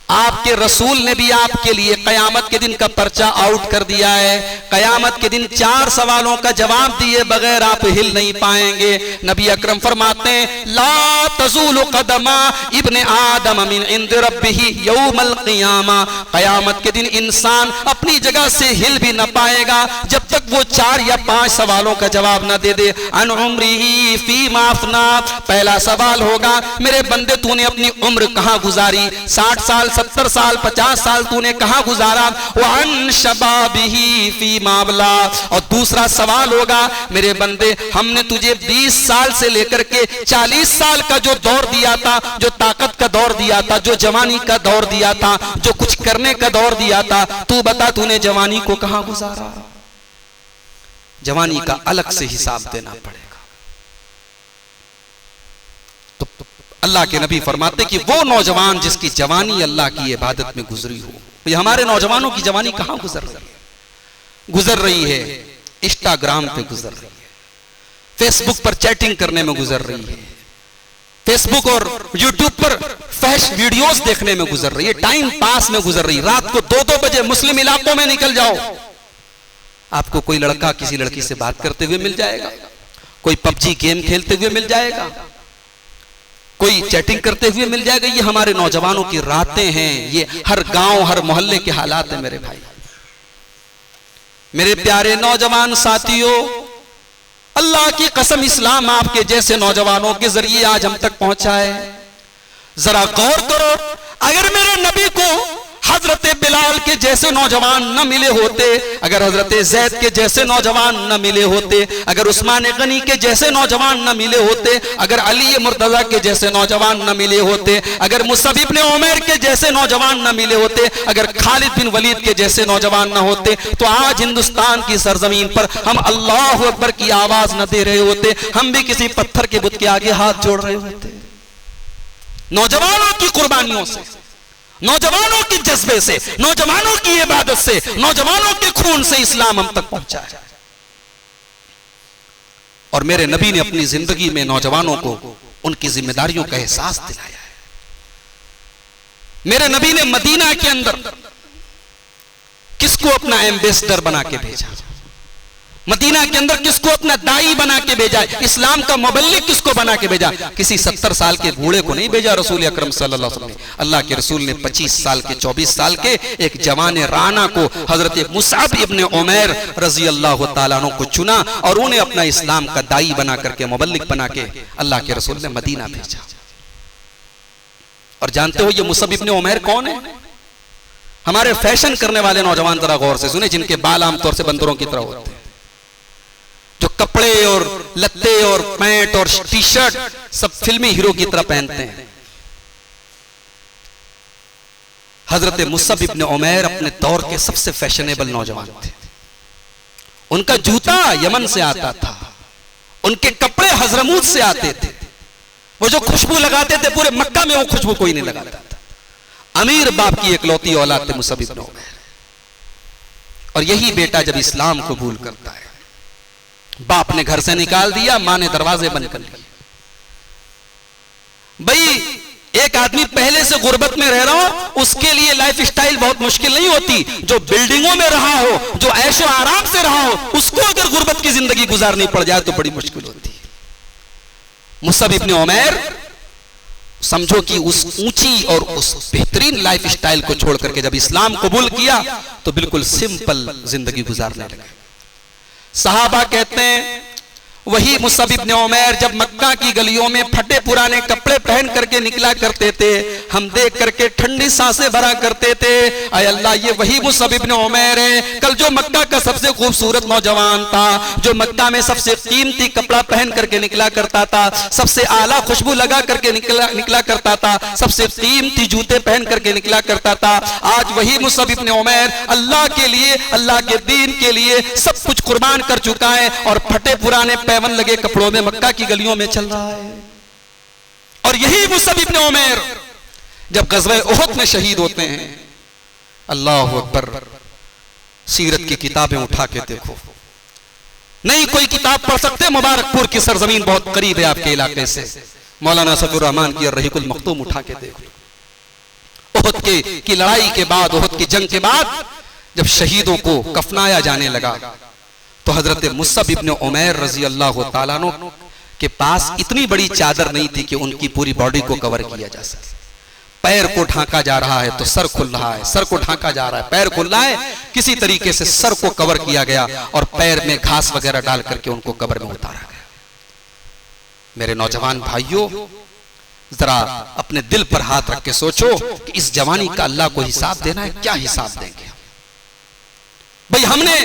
आपके रसूल ने भी आपके लिए कयामत के दिन का पर्चा आउट कर दिया है। कयामत के दिन 4 सवालों का जवाब दिए बगैर आप हिल नहीं पाएंगे। नबी अकरम फरमाते हैं, ला तज़ूलु क़दमा इब्ने आदम मिन इंद रब्बिही यौमल क़ियामा। कयामत के दिन इंसान अपनी जगह से हिल भी न पाएगा जब तक वो 4 या 5 सवालों का जवाब न दे दे। अन उम्रिही फीमा अफ़ना, पहला सवाल होगा, मेरे बंदे तूने अपनी उम्र कहां गुजारी, 60 साल, 70 साल, 50 साल तूने कहां गुजारा। वन शबाबिही फी माबला, और दूसरा सवाल होगा, मेरे बंदे हमने तुझे 20 साल से लेकर के 40 साल का जो दौर दिया था, जो ताकत का दौर दिया था, जो जवानी का दौर दिया था, जो कुछ करने का दौर दिया था, तू बता तूने जवानी को कहां गुजारा। जवानी का अलग से हिसाब देना पड़ेगा। अल्लाह के नबी फरमाते कि वो नौजवान जिसकी जवानी अल्लाह की इबादत में गुजरी हो। तो हमारे नौजवानों की जवानी कहां गुजर रही है? इंस्टाग्राम पे गुजर रही है, फेसबुक पर चैटिंग करने में गुजर रही है, फेसबुक और यूट्यूब पर फैश वीडियोस देखने में गुजर रही है, टाइम पास में गुजर रही है। रात को 2-2 बजे मुस्लिम इलाकों में निकल जाओ, आपको कोई लड़का किसी लड़की से बात करते हुए मिल जाएगा, कोई पबजी गेम खेलते हुए मिल जाएगा, कोई चैटिंग करते हुए मिल जाएगा। ये हमारे नौजवानों की रातें हैं, ये हर गांव हर मोहल्ले के हालात हैं मेरे भाई। मेरे प्यारे नौजवान साथियों, अल्लाह की कसम इस्लाम आपके जैसे नौजवानों के जरिए आज हम तक पहुंचा है। जरा गौर करो, अगर मेरे नबी को हजरत बिलाल के जैसे नौजवान न मिले होते, अगर हजरत ज़ैद के जैसे नौजवान न मिले होते, अगर उस्मान गनी के जैसे नौजवान न मिले होते, अगर अली मुर्तजा के जैसे नौजवान न मिले होते, अगर मुसअब इब्न उमैर के जैसे नौजवान न मिले होते, अगर खालिद बिन वलीद के जैसे नौजवान न होते, तो आज हिंदुस्तान की सरजमीन पर हम अल्लाहु अकबर की आवाज न दे रहे होते, हम भी किसी पत्थर के बुत के आगे हाथ जोड़ रहे होते। नौजवानों की कुर्बानियों से, नौजवानों के जज्बे से, नौजवानों की इबादत से, नौजवानों के खून से इस्लाम हम तक पहुंचा है। और मेरे नबी ने अपनी जिंदगी में नौजवानों को उनकी जिम्मेदारियों का एहसास दिलाया है। मेरे नबी ने मदीना के अंदर किसको अपना एम्बेसडर बना के भेजा, मदीना के अंदर किसको अपना दाई बना के भेजा, इस्लाम का मुबल्लिग किसको बना के भेजा? किसी 70 साल के बूढ़े को नहीं भेजा रसूल अकरम सल्लल्लाहु अलैहि वसल्लम। अल्लाह के रसूल ने 25 साल के, 24 साल के एक जवान राना को, हजरत मुसअब इब्न उमैर रजी अल्लाह तआला अन्हु को चुना और उन्हें अपना इस्लाम का दाई बना करके, मुबल्लिग बना के अल्लाह के रसूल ने मदीना भेजा। और जानते हो ये मुसअब इब्न उमैर कौन है? हमारे फैशन करने वाले नौजवान जरा गौर से सुने, जिनके बाल आमतौर से बंदरों की तरह होते हैं, जो कपड़े और लत्ते और पैंट और टी शर्ट सब फिल्मी हीरो की तरह पहनते हैं। हजरत मुसअब इब्न उमैर अपने दौर के सबसे फैशनेबल नौजवान थे। उनका जूता यमन से आता था, उनके कपड़े हजरमूत से आते थे, वो जो खुशबू लगाते थे पूरे मक्का में वो खुशबू कोई नहीं लगाता था। अमीर बाप की इकलौती औलाद थे मुसअब इब्न उमैर। और यही बेटा जब इस्लाम कबूल करता है, बाप ने घर से निकाल दिया, मां ने दरवाजे बंद कर लिए। भाई एक आदमी पहले से गुर्बत में रह रहा हो, उसके लिए लाइफ स्टाइल बहुत मुश्किल नहीं होती। जो बिल्डिंगों में रहा हो, जो ऐशो आराम से रहा हो, उसको अगर गुर्बत की जिंदगी गुजारनी पड़ जाए तो बड़ी मुश्किल होती है। मुसअब इब्न उमैर समझो कि उस ऊंची और उस बेहतरीन लाइफ स्टाइल को छोड़ करके जब इस्लाम कबूल किया तो बिल्कुल सिंपल जिंदगी गुजारने लगे। सहाबा कहते हैं वही मुसअब इब्न उमैर जब मक्का की गलियों में फटे पुराने कपड़े पहन करके निकला करते थे, हम देख करके ठंडी सांसें भरा करते थे, आय अल्लाह ये वही मुसअब इब्न उमैर है कल जो मक्का का सबसे खूबसूरत नौजवान था, जो मक्का में सबसे कीमती कपड़ा पहन करके निकला करता था, सबसे आला खुशबू लगा करके निकला करता था, सबसे कीमती जूते पहन करके निकला करता था। आज वही मुसअब इब्न उमैर अल्लाह के लिए, अल्लाह के दीन के लिए सब कुछ कुर्बान कर चुका है और फटे पुराने पैवन लगे कपड़ों में मक्का की गलियों में चल रहा है। और यही मुसअब इब्न उमैर जब गज़वे उहद में शहीद होते हैं, अल्लाह अकबर, सीरत की किताबें उठा के देखो, नहीं कोई किताब पढ़ सकते, मुबारकपुर की सरजमीन बहुत करीब है आपके इलाके से, मौलाना सफीउर रहमान की रहीकुल मख्तूम उठा के देखो। उहद की लड़ाई के बाद, उहद की जंग के बाद जब शहीदों को कफनाया जाने लगा तो हजरत मुसअब इब्न उमैर रजी अल्लाह तआला अन्हु के पास इतनी बड़ी चादर नहीं थी कि उनकी पूरी बॉडी को कवर किया जा सके। पैर को ढांका जा रहा है तो सर खुल रहा है, सर को ढांका जा रहा है, पैर खुल रहा है, किसी तरीके से सर को कवर किया गया और पैर में घास वगैरह डाल करके उनको कब्र में उतारा गया। मेरे नौजवान भाइयों, जरा अपने दिल पर हाथ रख के सोचो कि इस जवानी का अल्लाह को हिसाब देना है, क्या हिसाब देंगे? भाई हमने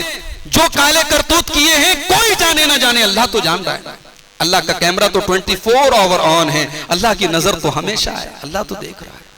जो काले करतूत किए हैं कोई जाने ना जाने, अल्लाह तो जान रहा है। अल्लाह का कैमरा तो 24 आवर ऑन है, अल्लाह की नजर तो हमेशा है, अल्लाह तो देख रहा है।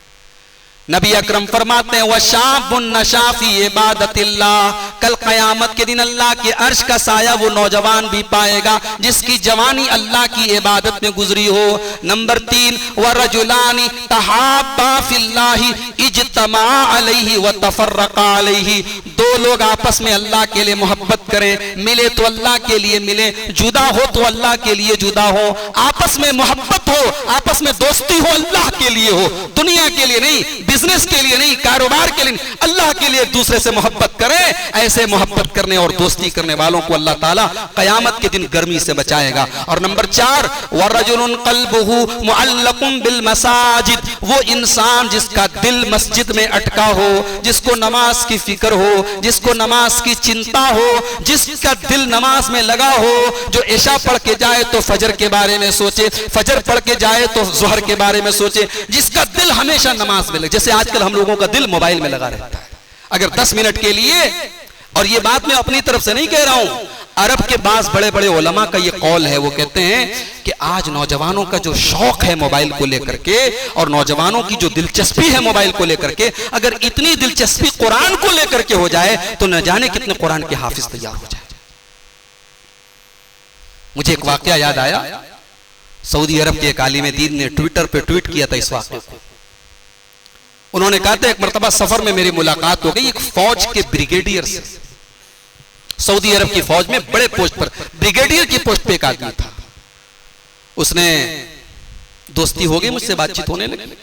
नबी अकरम फरमाते हैं वशाबुन नशा फी इबादतिल्लाह, कल क़यामत के दिन अल्लाह के अर्श का साया वो नौजवान भी पाएगा जिसकी जवानी अल्लाह की इबादत में गुजरी हो। नंबर 3 वरजुलानी तहाब्बा फिल्लाहि इज्तमा अलैहि व तफर्रका अलैहि, दो लोग आपस में अल्लाह के लिए मोहब्बत करें, मिले तो अल्लाह के लिए मिले, जुदा हो तो अल्लाह के लिए जुदा हो, आपस में मोहब्बत हो, आपस में दोस्ती हो, अल्लाह के लिए हो, दुनिया के लिए नहीं, बिजनेस के लिए नहीं, कारोबार के लिए, अल्लाह के लिए एक दूसरे से मोहब्बत करें। ऐसे मोहब्बत करने और दोस्ती करने वालों को अल्लाह ताला कयामत के दिन गर्मी से बचाएगा। और नंबर 4 वरजुलुन क़ल्बुहु मुअल्लक़ुन बिल मसाजिद, वो इंसान जिसका दिल मस्जिद में अटका हो, जिसको नमाज की फिक्र हो, जिसको नमाज की चिंता हो, जिसका दिल नमाज में लगा हो, जो इशा पढ़ के जाए तो फजर के बारे में सोचे, फजर पढ़ के जाए तो ज़ोहर के बारे में सोचे, जिसका दिल हमेशा नमाज में लगे। से आजकल हम लोगों का दिल मोबाइल में लगा रहता है। अगर 10 मिनट के लिए, और ये बात मैं अपनी तरफ से नहीं कह रहा हूं, अरब के पास बड़े बड़े उलमा का ये कौल है, वो कहते हैं कि आज नौजवानों का जो शौक है मोबाइल को लेकर के, और नौजवानों की जो दिलचस्पी है मोबाइल को लेकर के, अगर इतनी दिलचस्पी कुरान को लेकर के हो जाए तो न जाने कितने कुरान के हाफिज तैयार हो जाए। मुझे एक वाकया याद आया, सऊदी अरब के एक आलिम दीन ने ट्विटर पे ट्वीट किया था इस वाकये को। उन्होंने कहा था, एक मरतबा सफर में मेरी मुलाकात हो गई एक फौज के ब्रिगेडियर से। सऊदी अरब की फौज में बड़े पोस्ट पर, ब्रिगेडियर की पोस्ट पे एक आदमी था। उसने दोस्ती हो गई, मुझसे बातचीत होने लगी।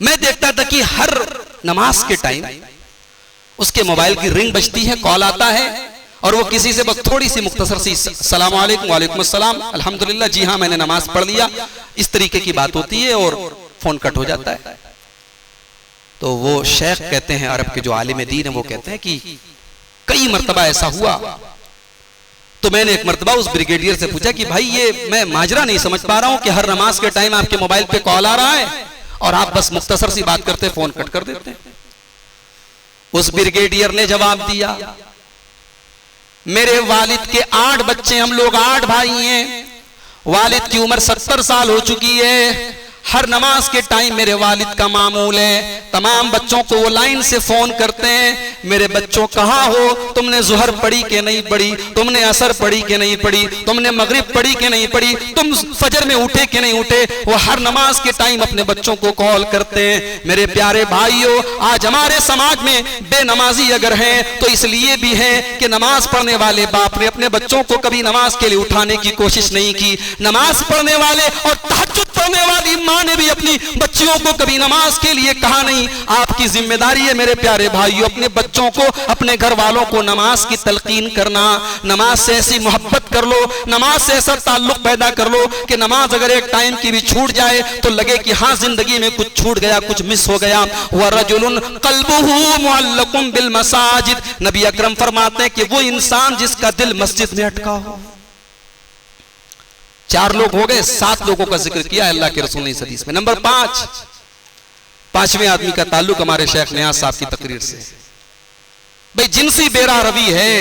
मैं देखता था कि हर नमाज के टाइम उसके मोबाइल की रिंग बजती है, कॉल आता है, और वो किसी से बस थोड़ी सी मुख्तसर सी सलाम वालेकुम, वालेकुम अस्सलाम, अल्हम्दुलिल्लाह, जी हाँ मैंने नमाज पढ़ लिया, इस तरीके की बात होती है और फोन कट हो जाता है। तो वो शेख कहते हैं, अरब के जो आलिम दीन है, वो कहते हैं कि कई मर्तबा ऐसा हुआ। तो मैंने एक मर्तबा उस ब्रिगेडियर से पूछा कि भाई ये मैं माजरा नहीं समझ पा रहा हूं कि हर नमाज के टाइम आपके मोबाइल पे कॉल आ रहा है और आप बस मुख्तसर सी बात करते फोन कट कर देते हैं। उस ब्रिगेडियर ने जवाब दिया, मेरे वालिद के 8 बच्चे, हम लोग 8 भाई हैं, वालिद की उम्र 70 साल हो चुकी है, हर नमाज के टाइम मेरे वालिद का मामूल है, तमाम बच्चों को वो लाइन से फोन करते हैं, मेरे बच्चों कहाँ हो, तुमने जुहर पढ़ी कि नहीं पढ़ी, तुमने असर पढ़ी कि नहीं पढ़ी, तुमने मगरिब पढ़ी कि नहीं पढ़ी, तुम फजर में उठे कि नहीं उठे। वो हर नमाज के टाइम अपने बच्चों को कॉल करते हैं। मेरे प्यारे भाइयों, आज हमारे समाज में बेनमाजी अगर हैं तो इसलिए भी है कि नमाज पढ़ने वाले बाप ने अपने बच्चों को कभी नमाज के लिए उठाने की कोशिश नहीं की। नमाज पढ़ने वाले और तहज्जुद पढ़ने वाली माँ ने भी अपनी बच्चियों को कभी नमाज के लिए कहा नहीं। आपकी जिम्मेदारी है मेरे प्यारे भाइयों, अपने बच्चों को, अपने घर वालों को नमाज की तलकीन करना। नमाज से ऐसी मोहब्बत कर लो, नमाज से ऐसा ताल्लुक पैदा कर लो कि नमाज अगर एक टाइम की भी छूट जाए तो लगे कि हाँ जिंदगी में कुछ छूट गया, कुछ मिस हो गया। वरजुलुन क़ल्बुहु मुअल्लकुम बिल मसाजिद, नबी अकरम फरमाते हैं कि वो इंसान जिसका दिल मस्जिद में अटका हो। 4 लोग हो गए, 7 लोगों का जिक्र किया अल्लाह के रसूल ने इस हदीस में। नंबर 5, 5वें आदमी का ताल्लुक हमारे शेख नियाज साहब की तकरीर से। भाई जिनसी बेरा रवी है,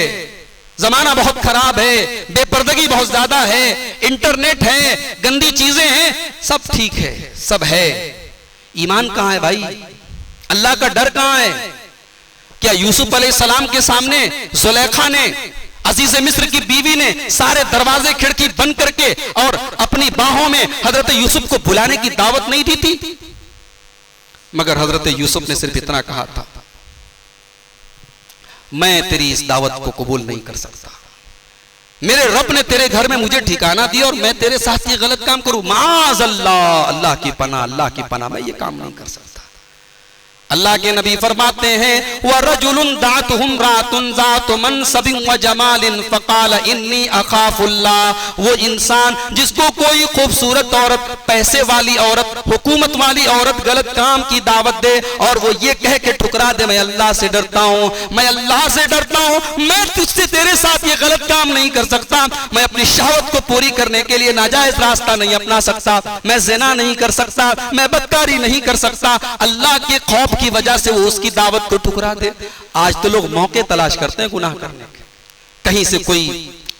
जमाना बहुत खराब है, बेपर्दगी बहुत ज्यादा है, इंटरनेट है, गंदी चीजें हैं, सब ठीक है, सब है, ईमान कहां है भाई? अल्लाह का डर कहां है? क्या यूसुफ अलैहिस्सलाम के सामने जुलेखा ने, अजीज मिस्र की बीवी ने सारे दरवाजे खिड़की बंद करके और अपनी बाहों में हजरत यूसुफ को बुलाने की दावत नहीं दी थी? मगर हजरत यूसुफ ने सिर्फ इतना कहा था, मैं तेरी इस दावत को कबूल नहीं कर सकता, मेरे रब ने तेरे घर में मुझे ठिकाना दिया और मैं तेरे साथ ये गलत काम करूं, माज़अल्लाह, अल्लाह की पनाह, अल्लाह की पनाह, मैं ये काम नहीं कर सकता। अल्लाह के नबी फरमाते हैं, वरजुलुन दातहुम रातुन ज़ातु मनसबिन व जमालिन फ़क़ाल इन्नी अख़ाफ़ुल्लाह, वो इंसान जिसको कोई खूबसूरत औरत, पैसे वाली औरत, हुकूमत वाली औरत गलत काम की दावत दे और वो ये कह के ठुकरा दे, मैं अल्लाह से डरता हूँ, मैं अल्लाह से डरता हूँ, मैं तुझसे तेरे साथ ये गलत काम नहीं कर सकता, मैं अपनी शहवत को पूरी करने के लिए नाजायज रास्ता नहीं अपना सकता, मैं ज़िना नहीं कर सकता, मैं बदकारी नहीं कर सकता, अल्लाह के खौफ की वजह से वो उसकी दावत को ठुकरा दे। आज तो लोग मौके तलाश करते हैं गुनाह करने के, कहीं से कोई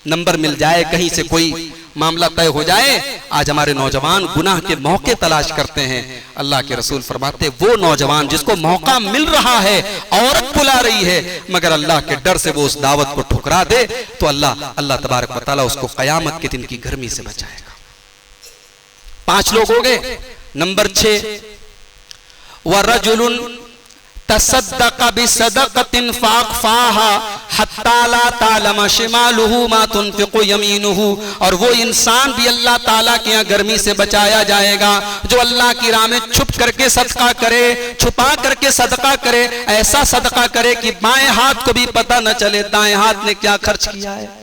नंबर मिल जाए, कहीं से कोई मामला तय हो जाए। आज हमारे नौजवान गुनाह के मौके तलाश करते हैं। अल्लाह के रसूल फरमाते, वो नौजवान जिसको मौका मिल रहा है, औरत बुला रही है, मगर अल्लाह के डर से वो उस दावत को ठुकरा दे, तो अल्लाह तबारक व तआला उसको कयामत के दिन की गर्मी से बचाएगा। 5 लोग हो गए। नंबर 6, वरजुलुन तसद्दक़ बिसदक़तिन फ़अख़फ़ाहा हत्ता ला तालम शिमालुहु मा तुनफ़िक़ु यमीनुहु, और वो इंसान भी अल्लाह ताला के यहाँ गर्मी से बचाया जाएगा जो अल्लाह की राह में छुप करके सदका करे, छुपा करके सदका करे, ऐसा सदका करे कि बाएं हाथ को भी पता न चले दाएं हाथ ने क्या खर्च किया है।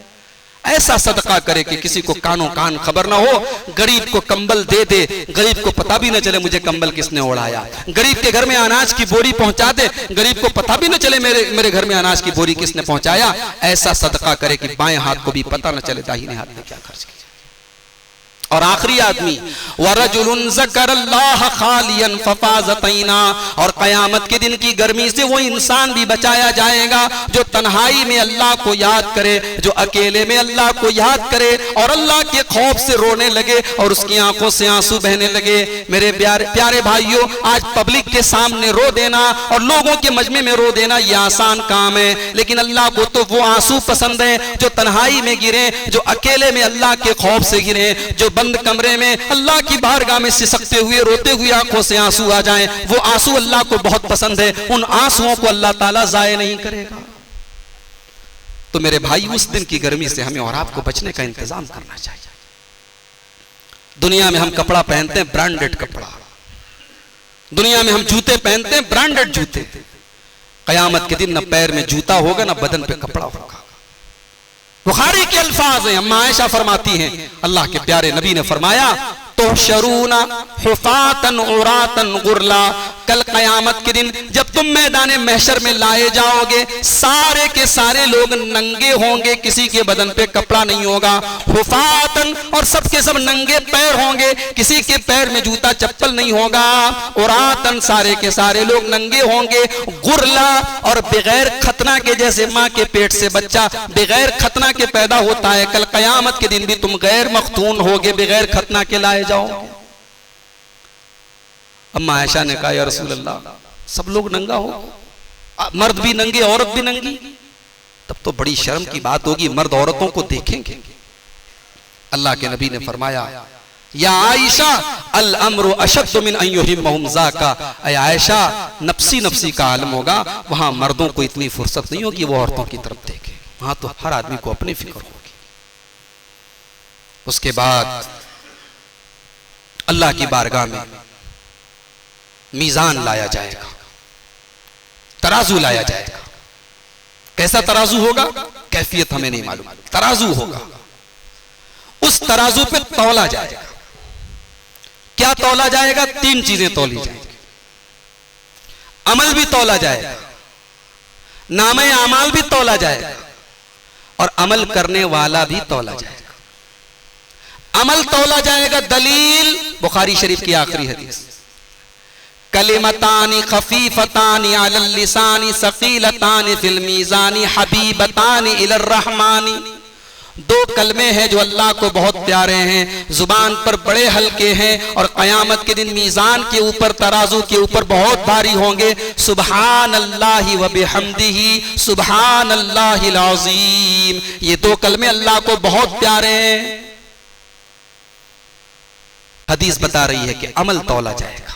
ऐसा सदका करे कि किसी को कानों कान खबर ना हो, गरीब को कंबल दे दे, गरीब को पता भी न चले मुझे कंबल किसने ओढ़ाया, गरीब के घर में अनाज की बोरी पहुंचा दे, गरीब को पता भी न चले मेरे घर में अनाज की बोरी किसने पहुंचाया। ऐसा सदका करे कि बाएं हाथ को भी पता न चले दाहिने हाथ में क्या खर्च किया। और आखिरी आदमी वरजुलुन ज़करल्लाह खालियन फफाज़तैना, और क़यामत के दिन की गर्मी से वो इंसान भी बचाया जाएगा जो तन्हाई में अल्लाह को याद करे, जो अकेले में अल्लाह को याद करे और अल्लाह के खौफ से रोने लगे और उसकी आंखों से आंसू बहने लगे। मेरे प्यारे भाइयों, आज पब्लिक के सामने रो देना और लोगों के मजमे में रो देना ये आसान काम है, लेकिन अल्लाह को तो वो आंसू पसंद है जो तन्हाई में गिरे, जो अकेले में अल्लाह के खौफ से गिरे, जो बंद कमरे में अल्लाह की बारगाह में सिसकते हुए रोते हुए आंखों से आंसू आ जाएं, वो आंसू अल्लाह को बहुत पसंद है। उन आंसुओं को अल्लाह ताला जाये नहीं करेगा। तो मेरे भाई, उस दिन की गर्मी से हमें और आपको बचने का इंतजाम करना चाहिए। दुनिया में हम कपड़ा पहनते हैं, ब्रांडेड कपड़ा, दुनिया में हम जूते पहनते हैं, ब्रांडेड जूते। कयामत के दिन न पैर में जूता होगा न बदन पे कपड़ा होगा। बुखारी के अल्फाज हैं, अम्मा आयशा फरमाती हैं, अल्लाह के प्यारे नबी ने फरमाया, तो शरूना हुफातन उरातन गुरला, कल कयामत के दिन जब तुम मैदान महशर में लाए जाओगे, सारे के सारे लोग नंगे होंगे, किसी के बदन पे कपड़ा नहीं होगा। हुफातन, और सबके सब नंगे पैर होंगे, किसी के पैर में जूता चप्पल नहीं होगा। उरातन, सारे के सारे लोग नंगे होंगे। गुरला, और बगैर खतना के, जैसे माँ के पेट से बच्चा बगैर खतना के पैदा होता है, कल कयामत के दिन भी तुम गैर मख्तून होगे, बगैर खतना के लाए जाओ। अम्मा आयशा ने कहा, या रसूल अल्लाह, सब लोग नंगा हो, मर्द भी नंगे औरत भी नंगी, तब तो बड़ी शर्म की बात होगी, मर्द औरतों को देखेंगे। अल्लाह के नबी ने फरमाया, या आयशा अल अम्रु अशद्दु मिन अन युहिम्महुम ज़ाका, ऐ आयशा, नफ्सी नफ्सी का आलम होगा, वहां मर्दों को इतनी फुर्सत नहीं होगी वो औरतों की तरफ देखे, वहां तो हर आदमी को अपनी फिक्र होगी। उसके बाद अल्लाह की बारगाह में मीजान लाया जाएगा, तराजू लाया जाएगा। कैसा तराजू होगा, कैफियत हमें नहीं मालूम, तराजू होगा। उस तराजू पे तौला जाएगा। क्या तौला जाएगा? 3 चीजें तौली जाएंगी। अमल भी तौला जाएगा, नामे अमाल भी तौला जाएगा, और अमल करने वाला भी तौला जाएगा। अमल तौला जाएगा। दलील बुखारी शरीफ की आखिरी हदीस, कलिमतानी खफीफतानी अलल लिसानी सकीलतानी फिल मीज़ानी हबीबतानी इलर रहमानी। 2 कलमे हैं जो अल्लाह को बहुत प्यारे हैं, जुबान पर बड़े हल्के हैं, और कयामत के दिन मीज़ान के ऊपर, तराजू के ऊपर बहुत भारी होंगे। सुबहान अल्लाहि व बिहम्दिही सुबहान अल्लाहिल अज़ीम। ये 2 कलमे अल्लाह को बहुत प्यारे हैं। हदीस बता रही है कि अमल तौला जाएगा।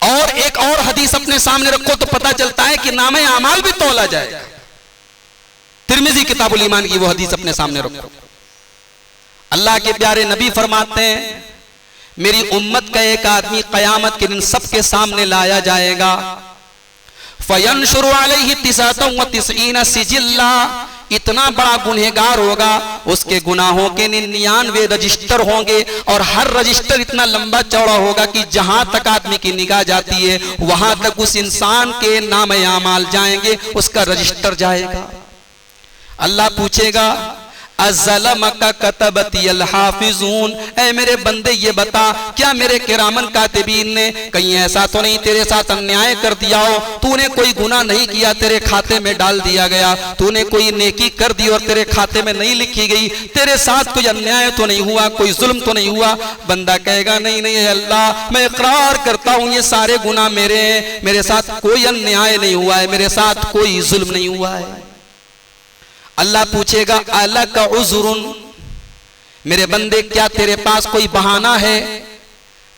और एक और हदीस अपने सामने रखो तो पता चलता है कि नामे अमाल भी तौला जाएगा। तिर्मिज़ी किताबुल ईमान की वो हदीस अपने सामने रखो। अल्लाह के प्यारे नबी फरमाते हैं, मेरी उम्मत का एक आदमी कयामत के दिन सबके सामने लाया जाएगा। फयंशुरु अलैहि 99 सिजिल्ला, इतना बड़ा गुनहगार होगा, उसके गुनाहों के 99 रजिस्टर होंगे, और हर रजिस्टर इतना लंबा चौड़ा होगा कि जहां तक आदमी की निगाह जाती है वहां तक उस इंसान के नाम आमाल जाएंगे, उसका रजिस्टर जाएगा। अल्लाह पूछेगा, अज़लमका कतबतियल हाफिजून, ऐ मेरे बंदे ये बता, क्या मेरे किरामन कातिबीन ने कहीं ऐसा तो नहीं तेरे साथ अन्याय कर दिया हो? तूने कोई गुनाह नहीं किया, तेरे खाते में डाल दिया गया, तूने कोई नेकी कर दी और तेरे खाते में नहीं लिखी गई, तेरे साथ कोई अन्याय तो नहीं हुआ, कोई जुल्म तो नहीं हुआ? बंदा कहेगा, नहीं नहीं अल्लाह, मैं इकरार करता हूँ ये सारे गुनाह मेरे हैं, मेरे साथ कोई अन्याय नहीं हुआ है, मेरे साथ कोई जुल्म नहीं हुआ है। अल्लाह पूछेगा, अलका उज़्रुन, मेरे बंदे क्या तेरे पास कोई बहाना है,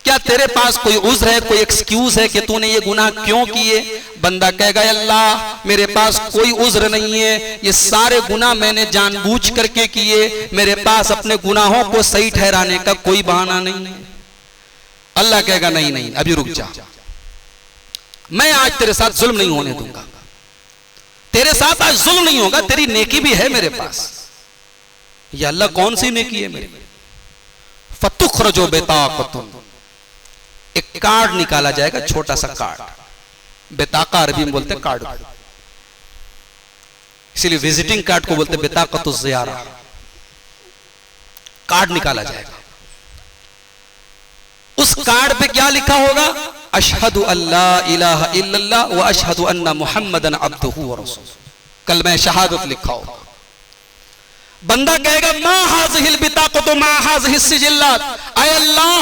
क्या तेरे पास कोई उज़्र है, कोई एक्सक्यूज है कि तूने ये गुनाह क्यों किए? बंदा कहेगा, अल्लाह मेरे पास कोई उज़्र नहीं है, ये सारे गुनाह मैंने जानबूझ करके किए, मेरे पास अपने गुनाहों को सही ठहराने का कोई बहाना नहीं। अल्लाह कहेगा, नहीं नहीं अभी रुक जा, मैं आज तेरे साथ जुल्म नहीं होने दूंगा, तेरे साथ आज जुल्म नहीं होगा, तेरी नेकी भी है मेरे पास। या अल्लाह कौन सी नेकी है मेरी? फतुखरजो बेताक़तुन, एक कार्ड निकाला जाएगा, छोटा सा कार्ड, बेताका अरबी में बोलते कार्ड, इसीलिए विजिटिंग कार्ड को बोलते बेताक़तुज़ ज़ियारा। कार्ड निकाला जाएगा। उस कार्ड पे क्या लिखा होगा? अशहदु अल्ला इलाहा इल्लल्लाह व अशहदु अन्ना मुहम्मदन अब्दुहु व रसूलुहु, कलमा शहादत लिखा होगा। बंदा कहेगा मा हाज़िहिल बिताक़तु मा हाज़िहिस सिजिल्लात, ऐ अल्लाह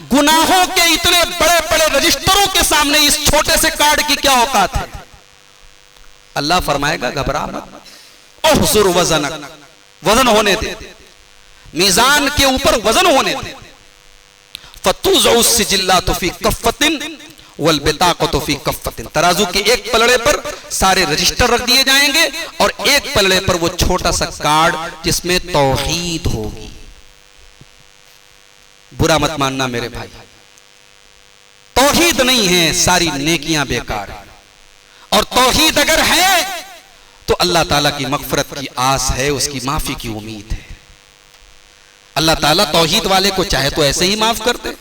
गुनाहों के इतने बड़े बड़े रजिस्टरों के सामने इस छोटे से कार्ड की क्या औकात है? अल्लाह फरमाएगा घबरा मत, उहज़ुर वज़नक, वजन होने दे, मीजान के ऊपर वजन होने दे। फतुज़उ सिजिल्लातु फी कफ़्फ़तिन वल बिताक़तु फी कफ़्फ़तिन, तराजू के एक पलड़े पर सारे रजिस्टर रख दिए जाएंगे और एक पलड़े पर वो छोटा सा कार्ड जिसमें तौहीद होगी। बुरा मत मानना मेरे भाई, तौहीद नहीं है सारी नेकियां बेकार है, और तौहीद अगर है तो अल्लाह ताला की मग़फ़िरत की आस है, उसकी माफी की उम्मीद है। अल्लाह ताला तौहीद वाले को चाहे तो ऐसे ही माफ कर दे,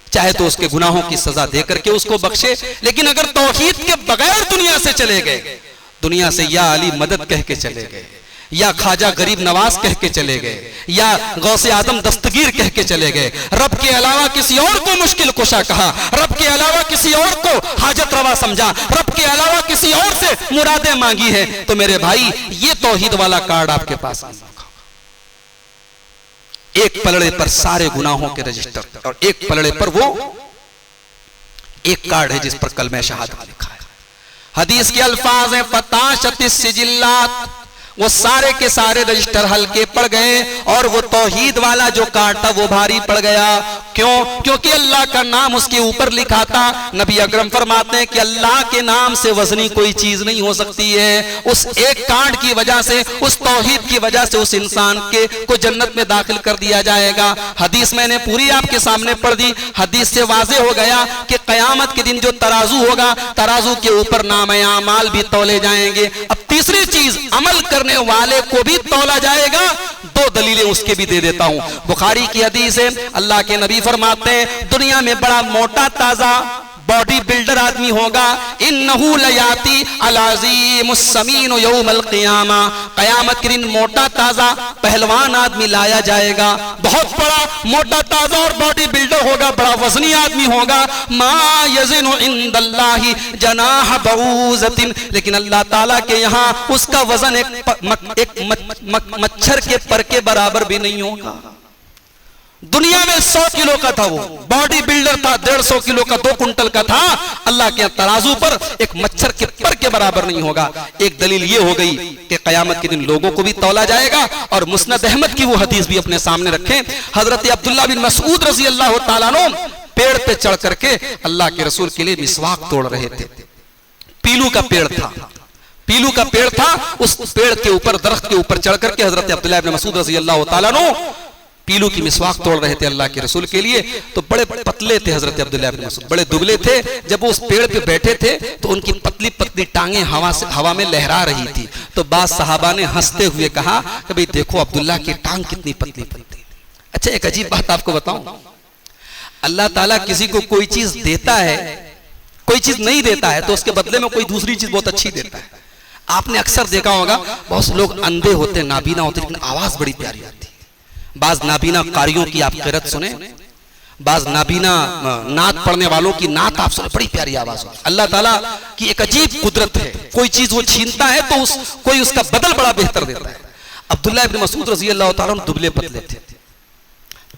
चाहे तो उसके गुनाहों की सजा दे करके उसको बख्शे। लेकिन अगर तौहीद के बगैर दुनिया से चले गए, दुनिया से या अली मदद कह के चले गए, या ख्वाजा गरीब नवाज कह के चले गए, या गौसे आदम दस्तगीर कह के चले गए, रब के अलावा किसी और को मुश्किल कुशा कहा, रब के अलावा किसी और को हाजत रवा समझा, रब के अलावा किसी और से मुरादें मांगी है, तो मेरे भाई ये तौहीद वाला कार्ड आपके पास नहीं होगा। एक पलड़े पर सारे गुनाहों के रजिस्टर और एक पलड़े पर वो एक कार्ड है जिस पर कलमा शहादत लिखा है। हदीस के अल्फाज हैं फताशतिस सिजिल्लात, वो सारे के सारे रजिस्टर हल्के पड़ गए और वो तौहीद वाला जो कार्ड था वो भारी पड़ गया। क्यों? क्योंकि अल्लाह का नाम उसके ऊपर लिखा था। नबी अकरम फरमाते हैं कि अल्लाह के नाम से वजनी कोई चीज नहीं हो सकती है। उस एक कार्ड की वजह से, उस तौहीद की वजह से उस इंसान के को जन्नत में दाखिल कर दिया जाएगा। हदीस मैंने पूरी आपके सामने पढ़ दी। हदीस से वाज़े हो गया कि क़यामत के दिन जो तराजू होगा, तराजू के ऊपर नाम आमाल भी तौले जाएंगे। अब तीसरी चीज, अमल करने वाले को भी तौला जाएगा। दो दलीलें उसके भी दे देता हूं। बुखारी की हदीस है, अल्लाह के नबी फरमाते हैं दुनिया में बड़ा मोटा ताजा बॉडी बिल्डर आदमी होगा, इन्नहु लयाती अलाज़ीमुस समीन यौमल क़ियामा, क़यामत के दिन मोटा ताजा पहलवान आदमी लाया जाएगा। बहुत बड़ा मोटा ताजा और बॉडी बिल्डर होगा, बड़ा वजनी आदमी होगा। मा यज़िनु इंदल्लाहि जनाह बऊज़तिन, लेकिन अल्लाह ताला के यहाँ उसका वजन एक मच्छर के पर के बराबर भी नहीं होगा। दुनिया में 100 किलो का था, वो बॉडी बिल्डर था, 150 किलो का, 2 कुंटल का था। अल्लाह के तराजू पर एक मच्छर के पर के बराबर नहीं होगा। एक दलील ये हो गई कि कयामत के दिन लोगों को भी तौला जाएगा। और मुस्नद अहमद की वो हदीस भी अपने सामने रखें। हजरत अब्दुल्ला बिन मसऊद रजी अल्लाह तआला अन्हु पेड़ पे चढ़ करके अल्लाह के रसूल के लिए मिसवाक तोड़ रहे थे। पीलू का पेड़ था, पीलू का पेड़ था। उस पेड़ के ऊपर, दरख्त के ऊपर चढ़ करके हजरत अब्दुल्ला बिन मसऊद रजी अल्लाह तआला अन्हु पीलू की मिसवाक तोड़ रहे थे अल्लाह के रसूल के लिए। तो बड़े पतले थे हजरत अब्दुल्लाह इब्न मसऊद, बड़े दुबले थे। जब वो उस पेड़ पे बैठे थे तो उनकी पतली पतली टांगे हवा में लहरा रही थी। तो बाद सहाबा ने हंसते हुए कहा कि भाई देखो अब्दुल्लाह की टांग कितनी पतली पतली। अच्छा, एक अजीब बात आपको बताऊं, अल्लाह ताला किसी को कोई चीज देता है, कोई चीज नहीं देता है, तो उसके बदले में कोई दूसरी चीज बहुत अच्छी देता है। आपने अक्सर देखा होगा बहुत से लोग अंधे होते, नाबीना होते, लेकिन आवाज बड़ी प्यारी आती है। बाज नाबीना कारियों की आप किरत सुने, बाज नाबीना नात पढ़ने वालों की नात आप सुने, बड़ी प्यारी आवाज होती है। अल्लाह ताला की एक अजीब कुदरत है, कोई चीज वो छीनता है तो कोई उसका बदल बड़ा बेहतर देता है। अब्दुल्ला इब्न मसऊद रजी अल्लाह तआला दुबले पतले थे,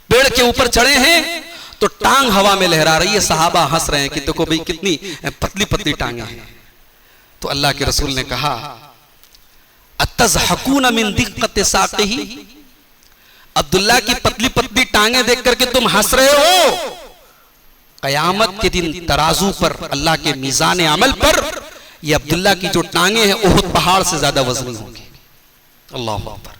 पेड़ के ऊपर चढ़े हैं तो टांग हवा में लहरा रही है। सहाबा हंस रहे हैं कि देखो भाई कितनी पतली पतली टांगे हैं। तो अल्लाह के रसूल ने कहा अतज़हकून मिन दिक्कत साक़िही, अब्दुल्ला की पतली पतली टांगे देख करके तुम हंस रहे हो। कयामत के दिन तराजू पर, अल्लाह के मीज़ान अमल पर, ये अब्दुल्ला की जो टांगे हैं उहुद पहाड़ से ज्यादा वजनी होंगी। अल्लाह अकबर।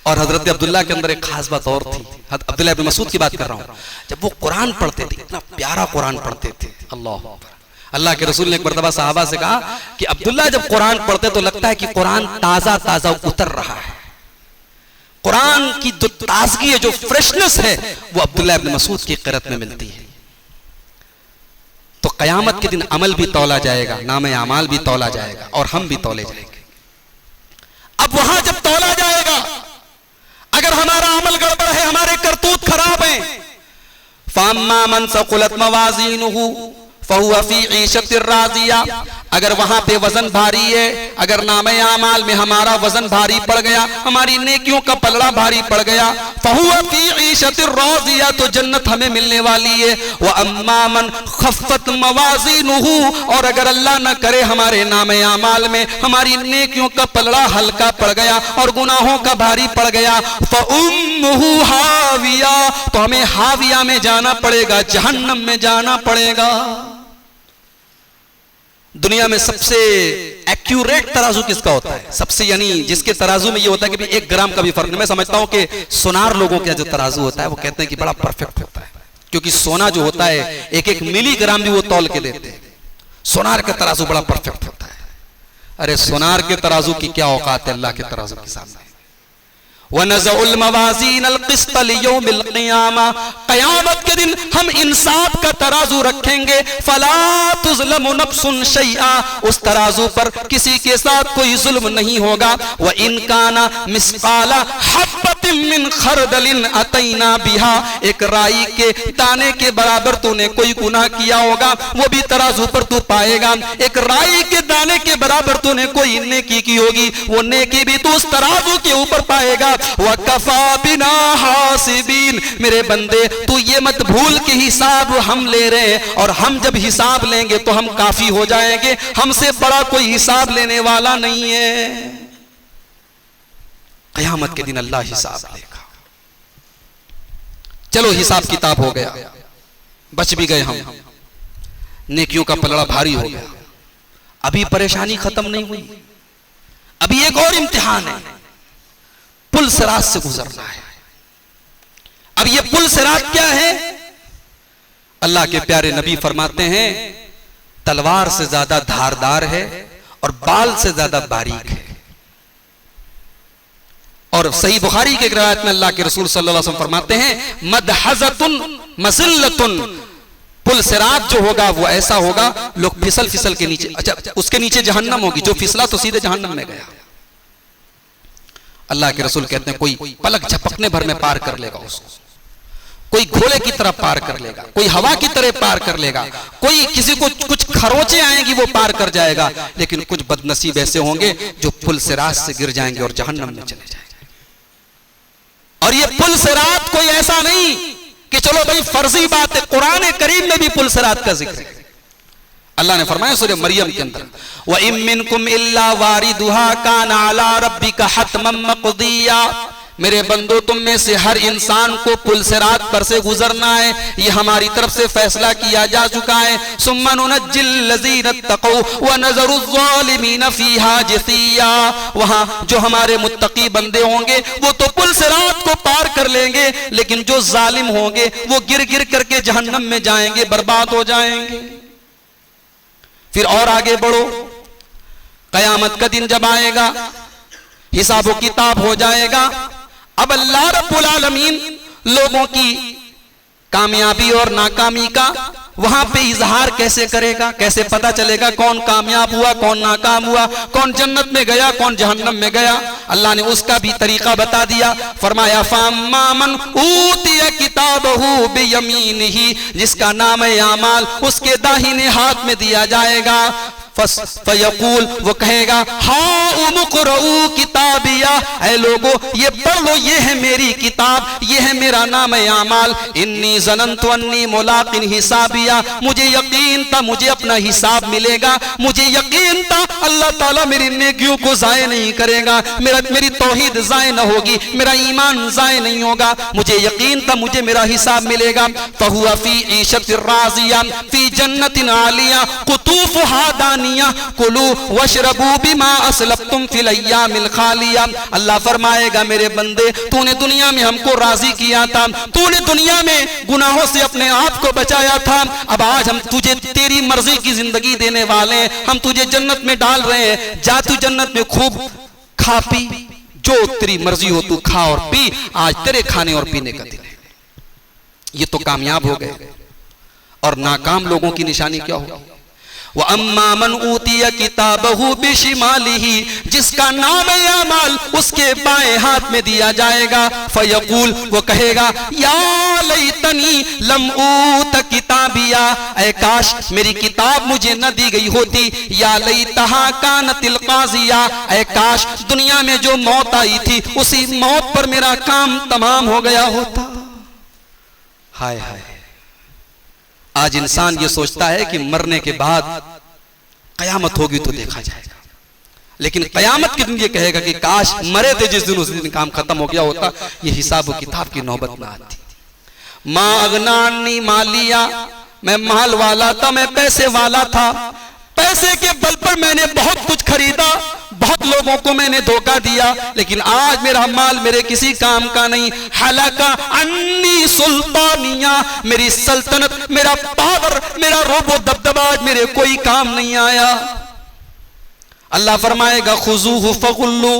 और हजरत अब्दुल्ला के अंदर एक खास बात और थी। अब्दुल्ला इब्न मसऊद की बात कर रहा हूं, जब वो कुरान पढ़ते थे, इतना प्यारा कुरान पढ़ते थे। अल्लाह अकबर। अल्लाह के रसूल ने एक मर्तबा सहाबा से कहा कि अब्दुल्ला जब कुरान पढ़ते तो लगता है कि कुरान ताजा ताजा उतर रहा है। कुरान की जो ताजगी है, जो फ्रेशनेस है, वो अब्दुल्ला इब्न मसऊद की क़िरात में मिलती है। तो कयामत के दिन अमल भी तौला जाएगा, नामे अमाल भी तौला जाएगा और हम भी तौले जाएंगे। अब वहां जब तौला जाएगा, अगर हमारा अमल गड़बड़ है, हमारे करतूत खराब हैं। फअम्मा मन सकुलत मवाज़ीनुहु फहुवा फी ईशतिर राज़िया, अगर वहां पे वजन भारी है, अगर नामे आमाल में हमारा वजन भारी पड़ गया, हमारी नेकियों का पलड़ा भारी पड़ गया, फहुवा फी ईशतिर राज़िया, तो जन्नत हमें मिलने वाली है। व अम्मा मन खफ्फत मवाज़ीनुहु, और अगर अल्लाह न करे हमारे नामे आमाल में हमारी नेकियों का पलड़ा हल्का पड़ गया और गुनाहों का भारी पड़ गया, फउम्मुहु हाविया, तो हमें हाविया में जाना पड़ेगा, जहन्नम में जाना पड़ेगा। दुनिया में सबसे एक्यूरेट तराजू किसका होता है? सबसे, यानी जिसके तराजू में ये होता है कि भी 1 ग्राम का भी फर्क नहीं। मैं समझता हूं कि सोनार लोगों का जो तराजू होता है वो कहते हैं कि बड़ा परफेक्ट होता है, क्योंकि सोना जो होता है 1-1 मिलीग्राम भी वो तौल के देते हैं। सोनार का तराजू बड़ा परफेक्ट होता है। अरे सोनार के तराजू की क्या औकात है अल्लाह के तराजू के सामने। वनज़उल मवाज़ीन अल-क़िस्त लियौमिल क़ियामा, क़यामत के दिन हम इंसाफ का तराजू रखेंगे। फला तुज़लमु नफ्सुन शैआ, उस तराजू पर किसी के साथ कोई जुल्म नहीं होगा। व इन काना मिस्क़ाला हब्बतिन मिन खरदलिन अतैना बिहा, एक राई के दाने के बराबर तूने कोई गुनाह किया होगा वो भी तराजू पर तू पाएगा। एक राई के दाने के बराबर तूने कोई नेकी की होगी वो नेकी भी तू उस तराजू के ऊपर पाएगा। वकफा बिना हासिबीन, मेरे बंदे तू ये मत भूल कि हिसाब हम ले रहे हैं, और हम जब हिसाब लेंगे तो हम काफी हो जाएंगे, हमसे बड़ा कोई हिसाब लेने वाला नहीं है। क़यामत के दिन अल्लाह हिसाब लेगा। चलो हिसाब किताब हो गया, बच भी गए हम, नेकियों का पलड़ा भारी हो गया। अभी परेशानी खत्म नहीं हुई, अभी एक और इम्तिहान है, पुल सिरात से गुजरना है। अब ये पुल सिरात क्या है? अल्लाह के प्यारे नबी फरमाते हैं तलवार से ज्यादा धारदार है और बाल से ज्यादा बारीक है। और सही बुखारी के रिवायत में अल्लाह के रसूल सल्लल्लाहु अलैहि वसल्लम फरमाते हैं मदहज़तुन मसिल्लतुन, पुल सिरात जो होगा वो ऐसा होगा लोग फिसल फिसल के नीचे, अच्छा उसके नीचे जहन्नम होगी, जो फिसला तो सीधे जहन्नम में गया। अल्लाह के रसूल कहते हैं कोई पलक झपकने भर में पार कर लेगा उसको, कोई घोड़े की तरह पार कर लेगा, कोई हवा की तरह पार कर लेगा, कोई किसी को कुछ खरोंचे आएंगी वो पार कर जाएगा, लेकिन कुछ बदनसीब ऐसे होंगे जो पुल सिरात से गिर जाएंगे और जहन्नम में चले जाएंगे। और ये पुल सिरात कोई ऐसा नहीं कि चलो भाई फर्जी बात है, कुरान करीम में भी पुल सिरात का जिक्र है। अल्लाह ने फरमाया सूरह मरियम के अंदर व इम मिनकुम इल्ला वारिदुहा काना अला रब्बिका हतमम मक़दिया, मेरे बंदो तुम में से हर इंसान को पुल सिरात पर से गुजरना है, ये हमारी तरफ से फैसला किया जा चुका है। सुम्मा नुनज्जिल लज़ीना तक़ौ व नज़रु ज़ालिमीन फ़ीहा जसिया, वहां जो हमारे मुत्तकी बंदे होंगे वो तो पुल सिरात को पार कर लेंगे, लेकिन जो जालिम होंगे वो गिर गिर करके जहन्नम में जाएंगे, बर्बाद हो जाएंगे। फिर और आगे बढ़ो, कयामत का दिन जब आएगा हिसाब व किताब हो जाएगा। अब अल्लाह रब्बुल आलमीन लोगों की कामयाबी और नाकामी का वहां पे इजहार कैसे करेगा, कैसे पता चलेगा कौन कामयाब हुआ कौन नाकाम हुआ, कौन जन्नत में गया कौन जहन्नम में गया। अल्लाह ने उसका भी तरीका बता दिया। फरमाया फअम्मा मन ऊतिया किताबहू बियमीनिही, जिसका नाम है आमाल उसके दाहिने हाथ में दिया जाएगा। फयकूल, वो कहेगा हाँ उमुक़रऊ किताबिया, ऐ लोगो ये पढ़ लो, ये है मेरी किताब, ये है मेरा नाम है आमाल। इन्नी ज़नन्तु अन्नी मुलाक़िन हिसाबिया, मुझे यकीन था मुझे अपना हिसाब मिलेगा, मुझे यकीन था अल्लाह ताला मेरी नेकियों को ज़ाय नहीं करेगा, मेरी तौहीद ज़ाय न होगी, मेरा ईमान ज़ाय नहीं होगा, मुझे यकीन था मुझे मेरा हिसाब मिलेगा। फहुवा फ़ी ईशतिर राज़िया फ़ी जन्नतिन आलिया कुतूफ़ुहा दानिया कुलू वशरबू बिमा असलफ्तुम फिल अय्यामिल खालिया। अल्लाह फरमाएगा मेरे बंदे तूने दुनिया में हमको राजी किया था, तूने दुनिया में गुनाहों से अपने आप को बचाया था, अब आज हम तुझे तेरी मर्जी की जिंदगी देने वाले हैं, हम तुझे जन्नत में डाल रहे हैं, जा तू जन्नत में खूब खा पी, जो तेरी मर्जी हो तू खा और पी, आज तेरे खाने और पीने का दिन है। ये तो कामयाब हो गए, और नाकाम लोगों की निशानी क्या होगी? व अम्मा मन ऊतिया किताबहु बिशिमालिही, जिसका नाम अमाल उसके बाएं हाथ में दिया जाएगा। फयकूल, वो कहेगा या लैतनी लम ऊत किताबिया, ऐ काश मेरी किताब मुझे न दी गई होती। या लैतहा कानतिल काजिया, ऐ काश दुनिया में जो मौत आई थी उसी मौत पर मेरा काम तमाम हो गया होता। हाय हाय, आज इंसान ये सोचता है कि मरने के बाद कयामत होगी तो देखा जाएगा, लेकिन कयामत के दिन ये कहेगा कि काश मरे थे जिस दिन उस दिन काम खत्म हो गया होता, ये हिसाब व किताब की नौबत ना आती। मां अगनानी मालिया, मैं माल वाला था, मैं पैसे वाला था, पैसे के बल पर मैंने बहुत कुछ खरीदा, बहुत लोगों को मैंने धोखा दिया, लेकिन आज मेरा माल मेरे किसी काम का नहीं। हलाका अन्नी सुल्तानिया, मेरी सल्तनत, मेरा पावर, मेरा रोबो दबदबा आज मेरे कोई काम नहीं आया। अल्लाह फरमाएगा खुजूहु फगुल्लू,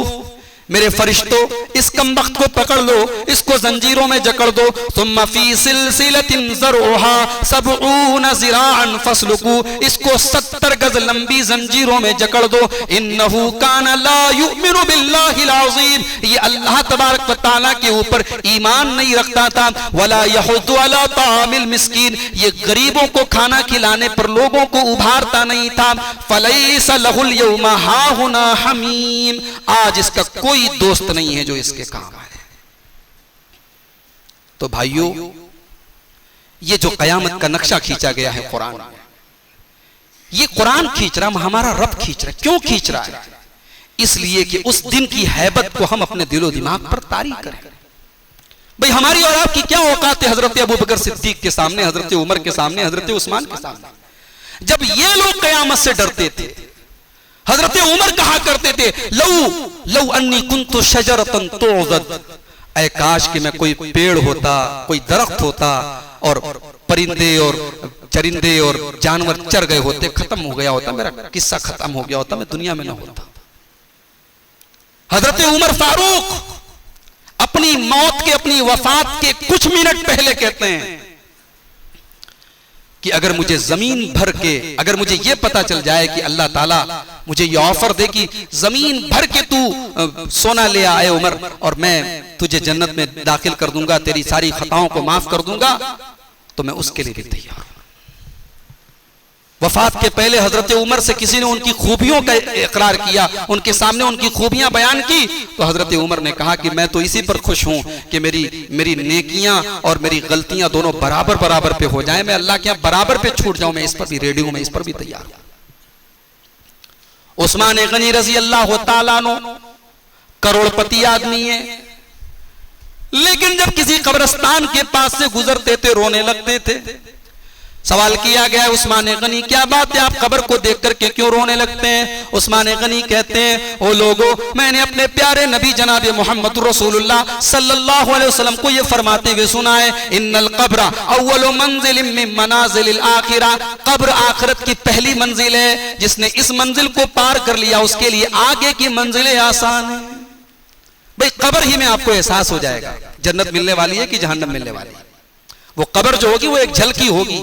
मेरे फरिश्तों इस कमबख्त को पकड़ लो, इसको जंजीरों में जकड़ दो। सुम्मा फी सिलसिलतिन ज़रउहा सबऊन ज़िराअन फस्लुकू, इसको 70 गज लंबी जंजीरों में जकड़ दो। इन्नहु काना ला युमिनु बिल्लाहिल अज़ीम, ये अल्लाह तबारक व तआला के ऊपर ईमान नहीं रखता था। वला यहुद्दु अला तामिल मिस्कीन, ये गरीबों को खाना खिलाने पर लोगों को उभारता नहीं था। फलैसा लहुल यौमा हाहुना हमीम, आज इसका कोई दोस्त नहीं है जो इसके काम आए। तो भाइयों, ये जो कयामत का नक्शा खींचा गया है कुरान में, ये कुरान खींच रहा, हमारा रब खींच रहा है। क्यों खींच रहा है? इसलिए कि उस दिन की हैबत को हम अपने दिलो दिमाग पर तारी करें। भाई हमारी और आपकी क्या औकात है हजरत अबू बकर सिद्दीक के सामने, हजरत उमर के सामने, हजरत उस्मान के सामने। जब ये लोग कयामत से डरते थे, हजरत उमर कहा करते थे लौ अन्नी कुन्तु शजरतन तुअज़द, ऐ काश कि मैं कोई पेड़ होता, कोई दरख्त होता और परिंदे और चरिंदे और जानवर चर गए होते, खत्म हो गया होता, मेरा किस्सा खत्म हो गया होता, मैं दुनिया में ना होता। हजरत उमर फारूक अपनी मौत के, अपनी वफात के कुछ मिनट पहले कहते हैं कि अगर मुझे जमीन भर के, अगर मुझे यह पता चल जाए कि अल्लाह ताला मुझे ये ऑफर दे कि जमीन भर के तू सोना ले आए उमर, और मैं तुझे जन्नत में दाखिल कर दूंगा, तेरी सारी खताओं को माफ कर दूंगा, तो मैं उसके लिए भी तैयार हूं। वफात के पहले हजरत उमर से किसी ने उनकी खूबियों का इकरार किया, उनके सामने उनकी खूबियां बयान की, तो हजरत उमर ने कहा कि मैं तो इसी पर खुश हूं कि मेरी नेकियां और मेरी गलतियां दोनों बराबर बराबर पे हो जाएं, मैं अल्लाह के यहां बराबर पे छूट जाऊं, मैं इस पर भी रेडी हूं, मैं इस पर भी तैयार हूं। उस्मान गनी रजी अल्लाह तआला अन्हु करोड़पति आदमी है, लेकिन जब किसी कब्रिस्तान के पास से गुजरते थे रोने लगते थे। सवाल किया गया उस्मान गनी क्या बात है, आप कब्र को देख करके क्यों रोने लगते हैं? उस्मान गनी कहते हैं ओ लोगों, मैंने अपने प्यारे नबी जनाब मोहम्मद रसूलुल्लाह सल्लल्लाहु अलैहि वसल्लम को ये फरमाते हुए सुना है, इन्नल कब्र अव्वलु मंजिलिन मिन मनाजिलिल आखिरा, कब्र आखिरत की पहली मंजिल है, जिसने इस मंजिल को पार कर लिया उसके लिए आगे की मंजिलें आसान है। भाई कब्र ही में आपको एहसास हो जाएगा जन्नत मिलने वाली है कि जहन्नम मिलने वाली है। वो कब्र जो होगी वो एक झलकी होगी,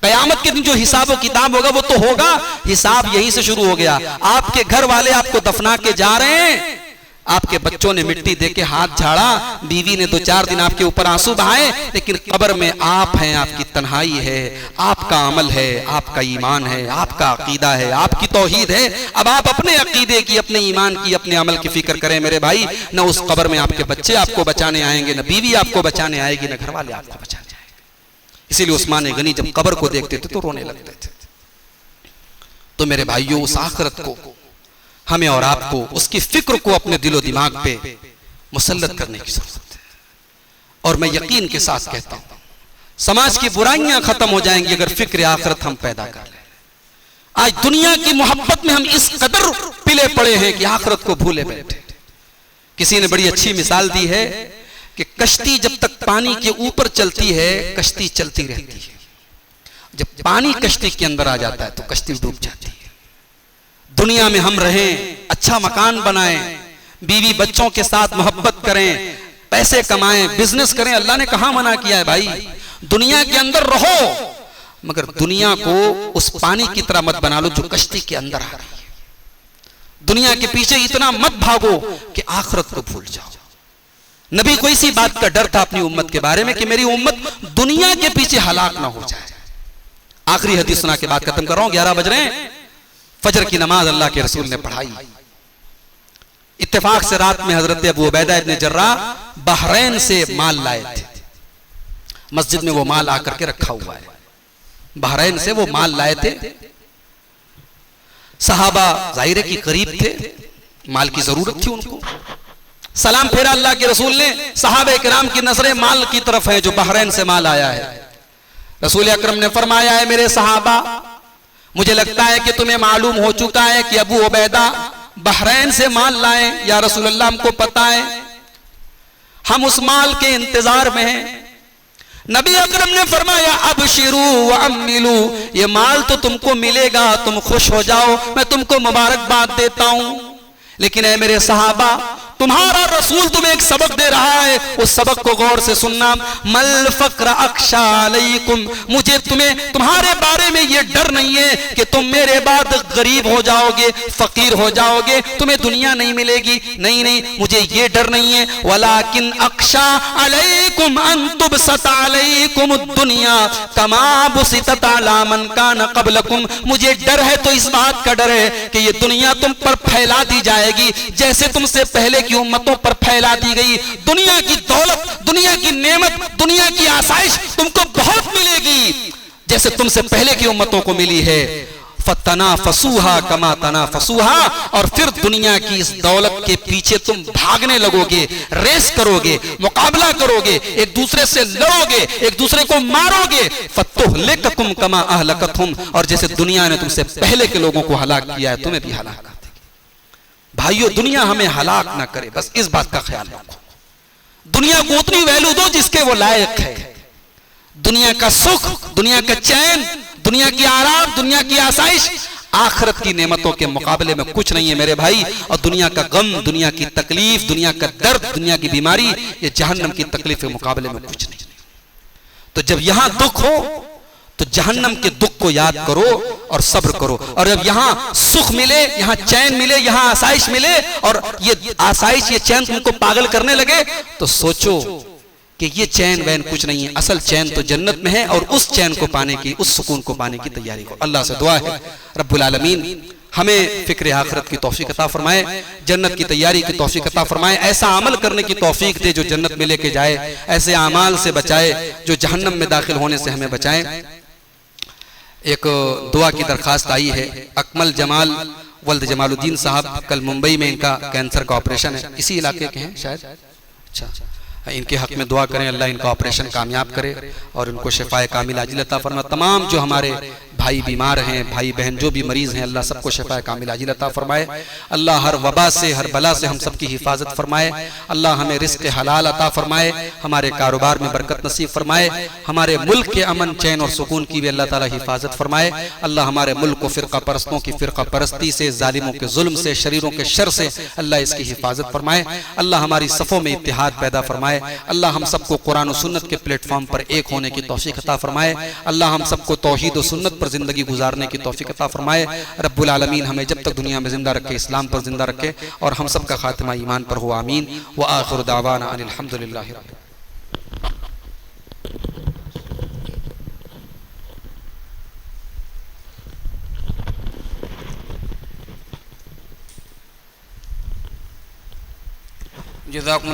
कयामत के दिन जो हिसाब व किताब होगा वो तो होगा, हिसाब यहीं से शुरू हो गया। आपके घर वाले आपको दफना के जा रहे हैं, आपके बच्चों ने मिट्टी देके हाथ झाड़ा, बीवी ने 2-4 दिन आपके ऊपर आंसू बहाए, लेकिन कब्र में आप हैं, आपकी तन्हाई है, आपका अमल है, आपका ईमान है, आपका अकीदा है, आपकी तौहीद है। अब आप अपने अकीदे की, अपने ईमान की, अपने अमल की फिक्र करें मेरे भाई, न उस कब्र में आपके बच्चे आपको बचाने आएंगे, न बीवी आपको बचाने आएगी, न घर वाले आपको बचाने आएंगे। इसीलिए उस्मान गनी जब कब्र को देखते थे तो रोने लगते थे। तो मेरे भाइयों, उस आखिरत को हमें और आपको, उसकी फिक्र को अपने दिलो दिमाग पे मुसल्लत करने की जरूरत है। और मैं यकीन के साथ कहता हूं, समाज की बुराइयां खत्म हो जाएंगी अगर फिक्र आखिरत हम पैदा कर लें। आज दुनिया की मोहब्बत में हम इस कदर पिले पड़े हैं कि आखिरत को भूले बैठे। किसी ने बड़ी अच्छी मिसाल दी है कि कश्ती जब तक पानी के ऊपर चलती है कश्ती चलती रहती है, जब पानी कश्ती के अंदर आ जाता है तो कश्ती डूब जाती है। दुनिया में हम रहें, अच्छा मकान बनाएं, बीवी बच्चों के साथ मोहब्बत करें, पैसे कमाएं, बिजनेस करें, अल्लाह ने कहाँ मना किया है भाई? दुनिया के अंदर रहो, मगर दुनिया को उस पानी की तरह मत बना लो जो कश्ती के अंदर आ रही है। दुनिया के पीछे इतना मत भागो कि आखिरत को भूल जाओ। नबी को इसी बात का डर था अपनी उम्मत के बारे में कि मेरी उम्मत दुनिया के पीछे हलाक ना हो जाए। आखिरी हदीस सुना के बाद खत्म कर रहा हूं, 11 बज रहे हैं। फजर की नमाज अल्लाह के रसूल ने पढ़ाई। इत्तेफाक से रात में हजरत अबू उबैदा इब्न जर्राह बहरैन से माल लाए थे। मस्जिद में वो माल आकर के रखा हुआ है। बहरैन से वो माल लाए थे। सहाबा जाहिर की करीब थे, माल की जरूरत थी उनको। सलाम फेरा अल्लाह के रसूल ने। सहाबे किराम की नजरें माल की तरफ है जो बहरैन से माल आया है। रसूल अकरम ने फरमाया है, मेरे सहाबा, मुझे लगता है कि तुम्हें मालूम हो चुका है कि अबू उबैदा बहरैन से माल लाए। या रसूल अल्लाह, हमको पता है, हम उस माल के इंतजार में हैं। नबी अकरम ने फरमाया, अबशिरू व अम्मिलू, ये माल तो तुमको मिलेगा, तुम खुश हो जाओ, मैं तुमको मुबारकबाद देता हूं। लेकिन है मेरे सहाबा, तुम्हारा रसूल तुम्हें एक सबक दे रहा है, उस सबक को गौर से सुनना। मल फक्र अख्शा अलैकुम, मुझे तुम्हारे बारे में यह डर नहीं है कि तुम मेरे बाद गरीब हो जाओगे, फकीर हो जाओगे, तुम्हें दुनिया नहीं मिलेगी। नहीं नहीं, मुझे यह डर नहीं है। वलाकिन अख्शा अलैकुम अन तुबसत अलैकुम दुनिया कमा बुसितत अला मन कान क़ब्लकुम, मुझे डर है तो इस बात का डर है कि ये दुनिया तुम पर फैला दी जाएगी जैसे तुमसे पहले की उम्मतों पर फैला दी गई। दुनिया की दौलत, दुनिया की नेमत, दुनिया की आसाइश तुमको बहुत मिलेगी जैसे तुमसे पहले की उम्मतों को मिली है। फतना फसूहा कमा तना फसूहा, और फिर दुनिया की इस दौलत के पीछे तुम भागने लगोगे, रेस करोगे, मुकाबला करोगे, एक दूसरे से लड़ोगे, एक दूसरे को मारोगे। फतुहलिकुम कमा अहलकतहुम, और जैसे दुनिया ने तुमसे पहले के लोगों को हलाक किया है, तुम्हें भी हलाक कर देगी। भाइयों, दुनिया हमें हलाक ना करे, बस इस बात का ख्याल रखो। दुनिया को उतनी वैल्यू दो जिसके वो लायक है। दुनिया का सुख, दुनिया का चैन, दुनिया की आराम, दुनिया की आसाइश आखिरत की नेमतों के मुकाबले में कुछ नहीं है मेरे भाई। और दुनिया का गम, दुनिया की तकलीफ, दुनिया का दर्द, दुनिया की बीमारी, ये जहन्नम की तकलीफ के मुकाबले में कुछ नहीं। तो जब यहां दुख हो तो जहन्नम के दुख को याद करो और सब्र करो। और जब यहाँ सुख मिले, यहाँ चैन मिले, यहाँ आसाइश मिले, और ये आसाइश, ये चैन तुमको पागल करने लगे, तो सोचो कि ये चैन वैन कुछ नहीं है। असल चैन तो जन्नत में है, और उस चैन को पाने की, उस सुकून को पाने की तैयारी करो। अल्लाह से दुआ है रब्बुल आलमीन हमें फिक्र आखिरत की तौफीक अता फरमाए, जन्नत की तैयारी की तौफीक अता फरमाए, ऐसा अमल करने की तौफीक दे जो जन्नत में लेके जाए, ऐसे अमाल से बचाए जो जहन्नम में दाखिल होने से हमें बचाए। एक दुआ की दरखास्त आई है। अकमल जमाल वल्द जमालुद्दीन साहब, कल मुंबई में इनका कैंसर का ऑपरेशन है, इसी इलाके के हैं शायद। अच्छा, इनके हक में दुआ करें, अल्लाह इनका ऑपरेशन कामयाब करे और इनको शिफाए कामिल आजिल अता फरमाए। तमाम जो हमारे भाई बीमार हैं, भाई बहन जो भी मरीज हैं, अल्लाह सबको शिफाए कामिल आजिल अता फरमाए। अल्लाह हर वबा से, हर बला से हम सबकी हिफाजत फरमाए। अल्लाह हमें रिस्क हलाल अता फरमाए, हमारे कारोबार में बरकत नसीब फरमाए, हमारे मुल्क के अमन चैन और सुकून की भी अल्लाह ताला हिफाजत फरमाए। अल्लाह हमारे मुल्क को फ़िरका परस्तों की फ़िरका परस्ती से, जालिमों के जुल्म से, शरीरों के शर से अल्लाह इसकी हिफाजत फरमाए। अल्लाह हमारी सफ़ों में इत्तिहाद पैदा फरमाए। अल्लाह हम सबको कुरान और सुन्नत के प्लेटफॉर्म पर एक होने की तौफीक अता फरमाए। अल्लाह हम सबको तौहीद और सुन्नत पर जिंदगी गुजारने की तौफीक अता फरमाए। रब्बुल आलमीन हमें जब तक दुनिया में जिंदा रखे, इस्लाम पर जिंदा रखे, और हम सब का खात्मा ईमान पर हो। आमीन। व आखिरु दावाना अनिल हम्दुलिल्लाहि रब्बिल जज़ाकुम